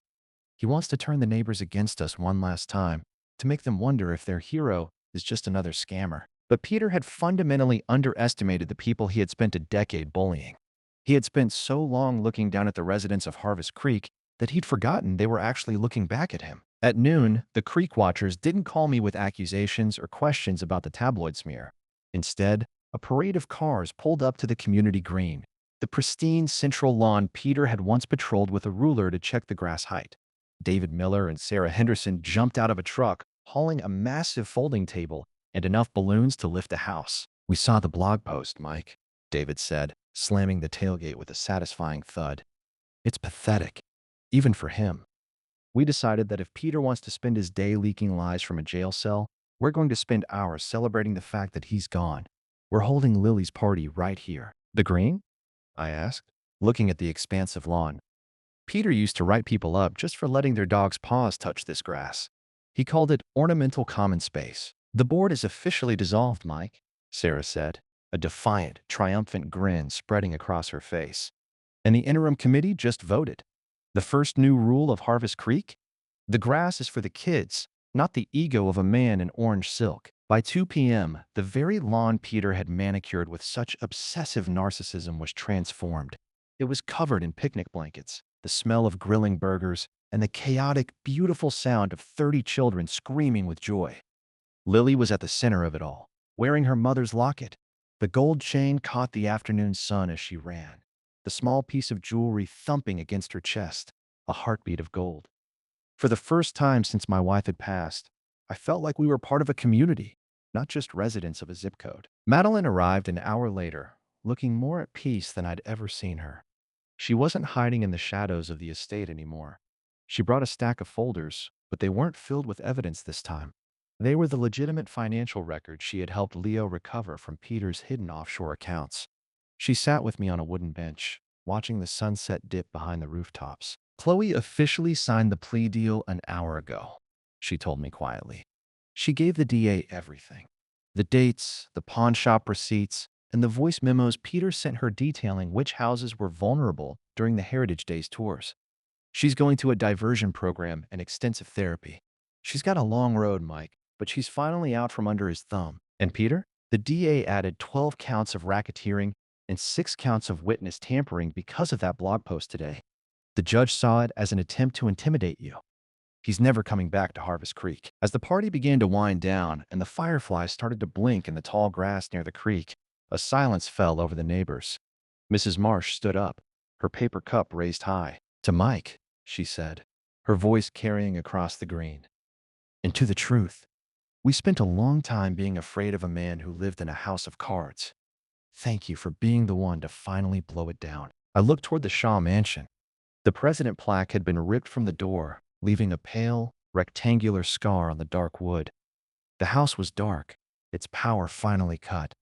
He wants to turn the neighbors against us one last time, to make them wonder if their hero is just another scammer." But Peter had fundamentally underestimated the people he had spent a decade bullying. He had spent so long looking down at the residents of Harvest Creek that he'd forgotten they were actually looking back at him. At noon, the creek watchers didn't call me with accusations or questions about the tabloid smear. Instead, a parade of cars pulled up to the community green, the pristine central lawn Peter had once patrolled with a ruler to check the grass height. David Miller and Sarah Henderson jumped out of a truck, hauling a massive folding table and enough balloons to lift a house. "We saw the blog post, Mike," David said, slamming the tailgate with a satisfying thud. "It's pathetic, even for him. We decided that if Peter wants to spend his day leaking lies from a jail cell, we're going to spend hours celebrating the fact that he's gone. We're holding Lily's party right here." "The green?" I asked, looking at the expansive lawn. Peter used to write people up just for letting their dog's paws touch this grass. He called it ornamental common space. "The board is officially dissolved, Mike," Sarah said, a defiant, triumphant grin spreading across her face. "And the interim committee just voted. The first new rule of Harvest Creek? The grass is for the kids, not the ego of a man in orange silk." By 2 p.m., the very lawn Peter had manicured with such obsessive narcissism was transformed. It was covered in picnic blankets, the smell of grilling burgers, and the chaotic, beautiful sound of 30 children screaming with joy. Lily was at the center of it all, wearing her mother's locket. The gold chain caught the afternoon sun as she ran, the small piece of jewelry thumping against her chest, a heartbeat of gold. For the first time since my wife had passed, I felt like we were part of a community, not just residents of a zip code. Madeline arrived an hour later, looking more at peace than I'd ever seen her. She wasn't hiding in the shadows of the estate anymore. She brought a stack of folders, but they weren't filled with evidence this time. They were the legitimate financial records she had helped Leo recover from Peter's hidden offshore accounts. She sat with me on a wooden bench, watching the sunset dip behind the rooftops. Chloe officially signed the plea deal an hour ago, she told me quietly. She gave the DA everything. The dates, the pawn shop receipts, and the voice memos Peter sent her detailing which houses were vulnerable during the Heritage Days tours. She's going to a diversion program and extensive therapy. She's got a long road, Mike, but she's finally out from under his thumb. And Peter? The DA added 12 counts of racketeering and 6 counts of witness tampering because of that blog post today. The judge saw it as an attempt to intimidate you. He's never coming back to Harvest Creek. As the party began to wind down and the fireflies started to blink in the tall grass near the creek, a silence fell over the neighbors. Mrs. Marsh stood up, her paper cup raised high. To Mike, she said, her voice carrying across the green. And to the truth, we spent a long time being afraid of a man who lived in a house of cards. Thank you for being the one to finally blow it down. I looked toward the Shaw mansion. The president plaque had been ripped from the door, leaving a pale, rectangular scar on the dark wood. The house was dark, its power finally cut.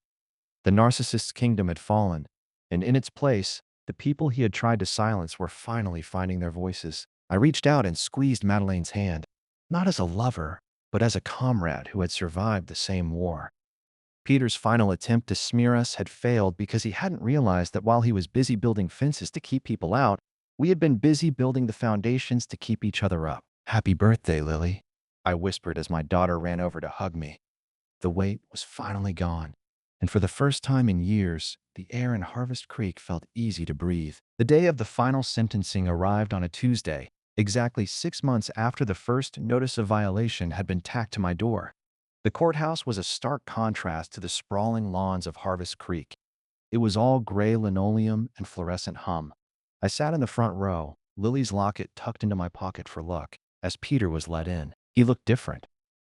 The narcissist's kingdom had fallen, and in its place, the people he had tried to silence were finally finding their voices. I reached out and squeezed Madeleine's hand, not as a lover, but as a comrade who had survived the same war. Peter's final attempt to smear us had failed because he hadn't realized that while he was busy building fences to keep people out, we had been busy building the foundations to keep each other up. Happy birthday, Lily, I whispered as my daughter ran over to hug me. The weight was finally gone, and for the first time in years, the air in Harvest Creek felt easy to breathe. The day of the final sentencing arrived on a Tuesday, exactly 6 months after the first notice of violation had been tacked to my door. The courthouse was a stark contrast to the sprawling lawns of Harvest Creek. It was all gray linoleum and fluorescent hum. I sat in the front row, Lily's locket tucked into my pocket for luck, as Peter was let in. He looked different.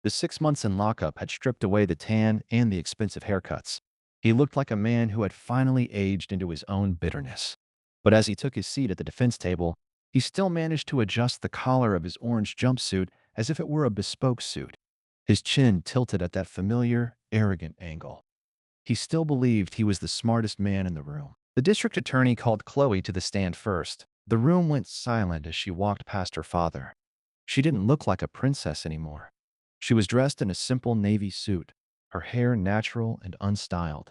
The 6 months in lockup had stripped away the tan and the expensive haircuts. He looked like a man who had finally aged into his own bitterness. But as he took his seat at the defense table, he still managed to adjust the collar of his orange jumpsuit as if it were a bespoke suit. His chin tilted at that familiar, arrogant angle. He still believed he was the smartest man in the room. The district attorney called Chloe to the stand first. The room went silent as she walked past her father. She didn't look like a princess anymore. She was dressed in a simple navy suit, her hair natural and unstyled.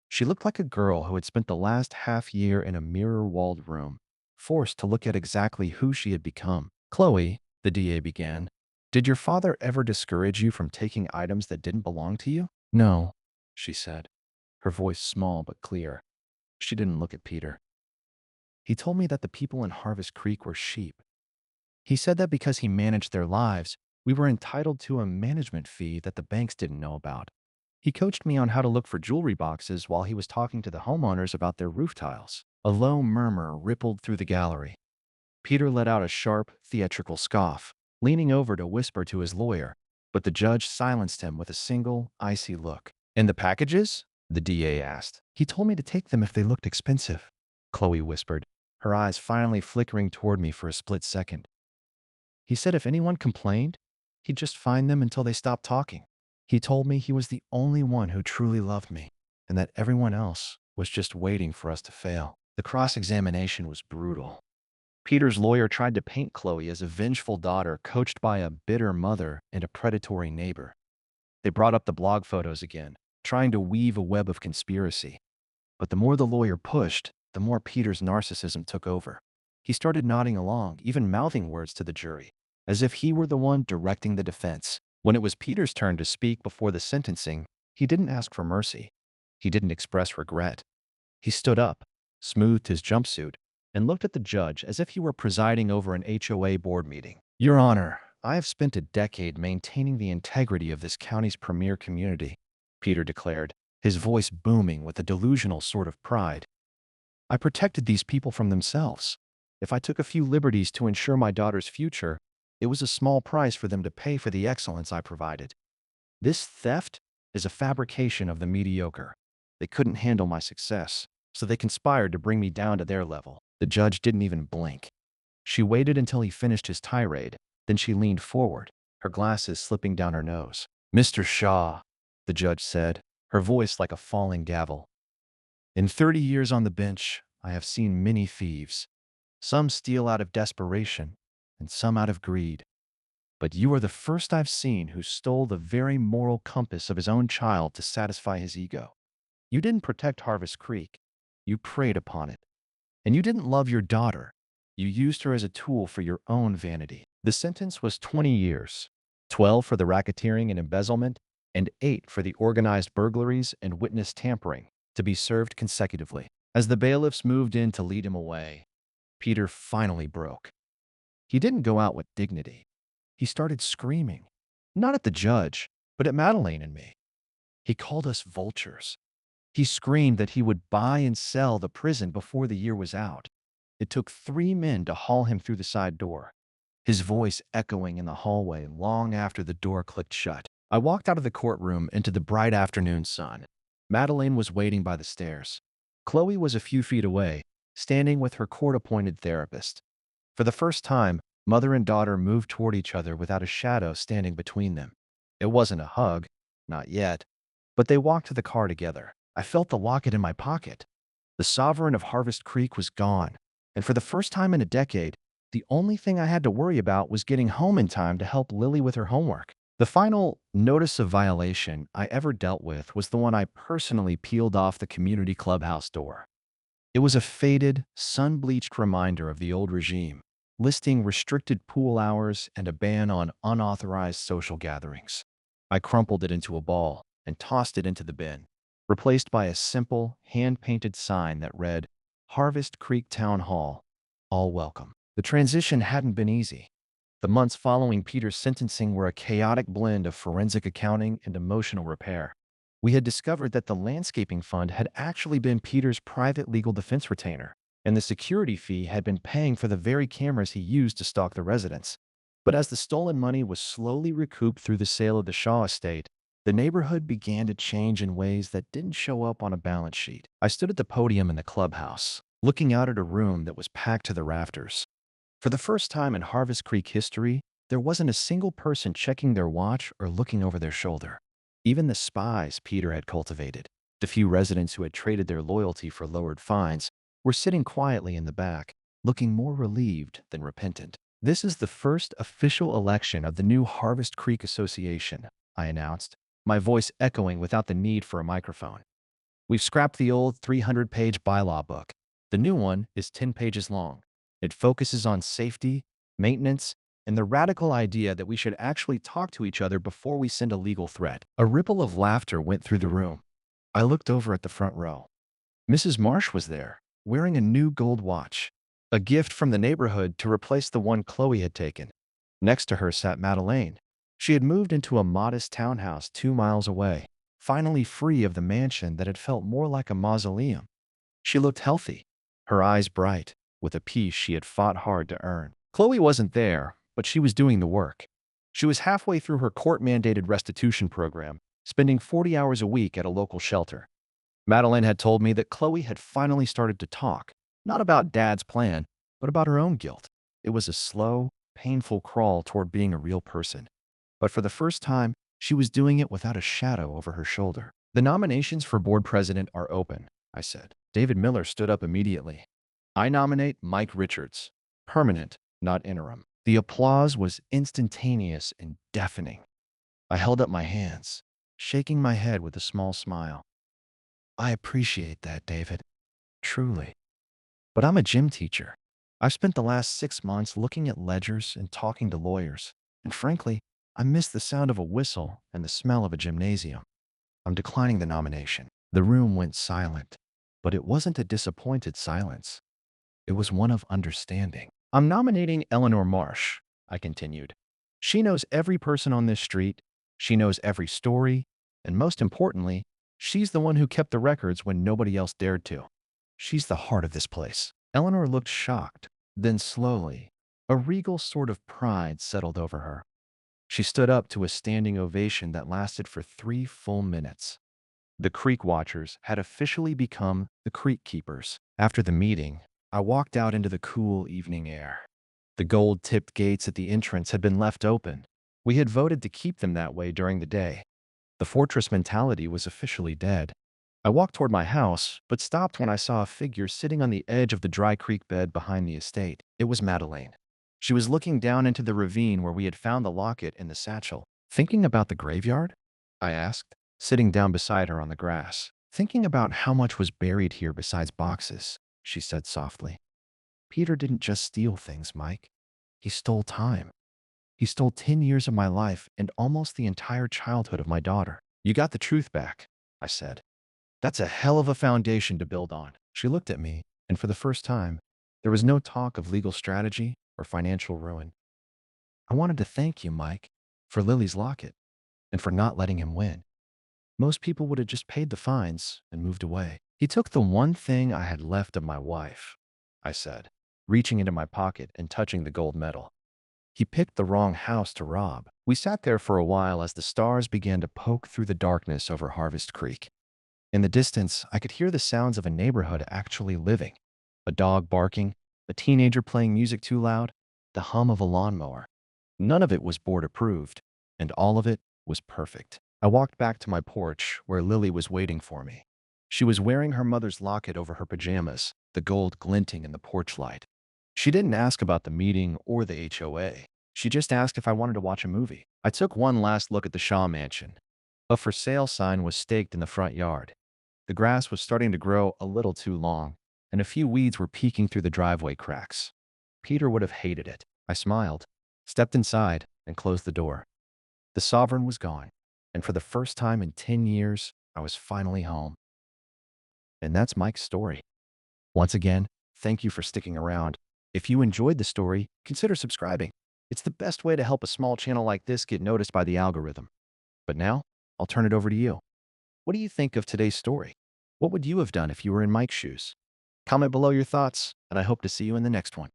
She looked like a girl who had spent the last half year in a mirror-walled room, forced to look at exactly who she had become. Chloe, the DA began, did your father ever discourage you from taking items that didn't belong to you? No, she said, her voice small but clear. She didn't look at Peter. He told me that the people in Harvest Creek were sheep. He said that because he managed their lives, we were entitled to a management fee that the banks didn't know about. He coached me on how to look for jewelry boxes while he was talking to the homeowners about their roof tiles. A low murmur rippled through the gallery. Peter let out a sharp, theatrical scoff, leaning over to whisper to his lawyer, but the judge silenced him with a single, icy look. "And the packages?" the DA asked. "He told me to take them if they looked expensive," Chloe whispered, her eyes finally flickering toward me for a split second. "He said if anyone complained, he'd just fine them until they stopped talking. He told me he was the only one who truly loved me, and that everyone else was just waiting for us to fail." The cross-examination was brutal. Peter's lawyer tried to paint Chloe as a vengeful daughter coached by a bitter mother and a predatory neighbor. They brought up the blog photos again, trying to weave a web of conspiracy. But the more the lawyer pushed, the more Peter's narcissism took over. He started nodding along, even mouthing words to the jury, as if he were the one directing the defense. When it was Peter's turn to speak before the sentencing, he didn't ask for mercy. He didn't express regret. He stood up, smoothed his jumpsuit, and looked at the judge as if he were presiding over an HOA board meeting. Your Honor, I have spent a decade maintaining the integrity of this county's premier community, Peter declared, his voice booming with a delusional sort of pride. I protected these people from themselves. If I took a few liberties to ensure my daughter's future, it was a small price for them to pay for the excellence I provided. This theft is a fabrication of the mediocre. They couldn't handle my success, so they conspired to bring me down to their level. The judge didn't even blink. She waited until he finished his tirade, then she leaned forward, her glasses slipping down her nose. Mr. Shaw, the judge said, her voice like a falling gavel. In 30 years on the bench, I have seen many thieves. Some steal out of desperation, and some out of greed. But you are the first I've seen who stole the very moral compass of his own child to satisfy his ego. You didn't protect Harvest Creek. You preyed upon it. And you didn't love your daughter. You used her as a tool for your own vanity. The sentence was 20 years, 12 for the racketeering and embezzlement, and 8 for the organized burglaries and witness tampering, to be served consecutively. As the bailiffs moved in to lead him away, Peter finally broke. He didn't go out with dignity. He started screaming, not at the judge, but at Madeleine and me. He called us vultures. He screamed that he would buy and sell the prison before the year was out. It took 3 men to haul him through the side door, his voice echoing in the hallway long after the door clicked shut. I walked out of the courtroom into the bright afternoon sun. Madeleine was waiting by the stairs. Chloe was a few feet away, standing with her court-appointed therapist. For the first time, mother and daughter moved toward each other without a shadow standing between them. It wasn't a hug, not yet, but they walked to the car together. I felt the locket in my pocket. The sovereign of Harvest Creek was gone, and for the first time in a decade, the only thing I had to worry about was getting home in time to help Lily with her homework. The final notice of violation I ever dealt with was the one I personally peeled off the community clubhouse door. It was a faded, sun-bleached reminder of the old regime, listing restricted pool hours and a ban on unauthorized social gatherings. I crumpled it into a ball and tossed it into the bin, replaced by a simple, hand-painted sign that read, Harvest Creek Town Hall, all welcome. The transition hadn't been easy. The months following Peter's sentencing were a chaotic blend of forensic accounting and emotional repair. We had discovered that the landscaping fund had actually been Peter's private legal defense retainer, and the security fee had been paying for the very cameras he used to stalk the residents. But as the stolen money was slowly recouped through the sale of the Shaw estate, the neighborhood began to change in ways that didn't show up on a balance sheet. I stood at the podium in the clubhouse, looking out at a room that was packed to the rafters. For the first time in Harvest Creek history, there wasn't a single person checking their watch or looking over their shoulder. Even the spies Peter had cultivated, the few residents who had traded their loyalty for lowered fines, were sitting quietly in the back, looking more relieved than repentant. This is the first official election of the new Harvest Creek Association, I announced, my voice echoing without the need for a microphone. We've scrapped the old 300-page bylaw book. The new one is 10 pages long. It focuses on safety, maintenance, and the radical idea that we should actually talk to each other before we send a legal threat. A ripple of laughter went through the room. I looked over at the front row. Mrs. Marsh was there, wearing a new gold watch, a gift from the neighborhood to replace the one Chloe had taken. Next to her sat Madeleine. She had moved into a modest townhouse 2 miles away, finally free of the mansion that had felt more like a mausoleum. She looked healthy, her eyes bright, with a peace she had fought hard to earn. Chloe wasn't there, but she was doing the work. She was halfway through her court-mandated restitution program, spending 40 hours a week at a local shelter. Madeleine had told me that Chloe had finally started to talk, not about Dad's plan, but about her own guilt. It was a slow, painful crawl toward being a real person. But for the first time, she was doing it without a shadow over her shoulder. The nominations for board president are open, I said. David Miller stood up immediately. I nominate Mike Richards, permanent, not interim. The applause was instantaneous and deafening. I held up my hands, shaking my head with a small smile. I appreciate that, David. Truly. But I'm a gym teacher. I've spent the last 6 months looking at ledgers and talking to lawyers, and frankly, I miss the sound of a whistle and the smell of a gymnasium. I'm declining the nomination. The room went silent, but it wasn't a disappointed silence. It was one of understanding. I'm nominating Eleanor Marsh, I continued. She knows every person on this street. She knows every story. And most importantly, she's the one who kept the records when nobody else dared to. She's the heart of this place. Eleanor looked shocked. Then slowly, a regal sort of pride settled over her. She stood up to a standing ovation that lasted for 3 full minutes. The creek watchers had officially become the creek keepers. After the meeting, I walked out into the cool evening air. The gold-tipped gates at the entrance had been left open. We had voted to keep them that way during the day. The fortress mentality was officially dead. I walked toward my house, but stopped when I saw a figure sitting on the edge of the dry creek bed behind the estate. It was Madeleine. She was looking down into the ravine where we had found the locket in the satchel. Thinking about the graveyard? I asked, sitting down beside her on the grass. Thinking about how much was buried here besides boxes, she said softly. Peter didn't just steal things, Mike. He stole time. He stole 10 years of my life and almost the entire childhood of my daughter. You got the truth back, I said. That's a hell of a foundation to build on. She looked at me, and for the first time, there was no talk of legal strategy or financial ruin. I wanted to thank you, Mike, for Lily's locket and for not letting him win. Most people would have just paid the fines and moved away. He took the one thing I had left of my wife, I said, reaching into my pocket and touching the gold medal. He picked the wrong house to rob. We sat there for a while as the stars began to poke through the darkness over Harvest Creek. In the distance, I could hear the sounds of a neighborhood actually living. A dog barking, a teenager playing music too loud, the hum of a lawnmower. None of it was board approved, and all of it was perfect. I walked back to my porch where Lily was waiting for me. She was wearing her mother's locket over her pajamas, the gold glinting in the porch light. She didn't ask about the meeting or the HOA. She just asked if I wanted to watch a movie. I took one last look at the Shaw mansion. A for sale sign was staked in the front yard. The grass was starting to grow a little too long, and a few weeds were peeking through the driveway cracks. Peter would have hated it. I smiled, stepped inside, and closed the door. The sovereign was gone, and for the first time in 10 years, I was finally home. And that's Mike's story. Once again, thank you for sticking around. If you enjoyed the story, consider subscribing. It's the best way to help a small channel like this get noticed by the algorithm. But now, I'll turn it over to you. What do you think of today's story? What would you have done if you were in Mike's shoes? Comment below your thoughts, and I hope to see you in the next one.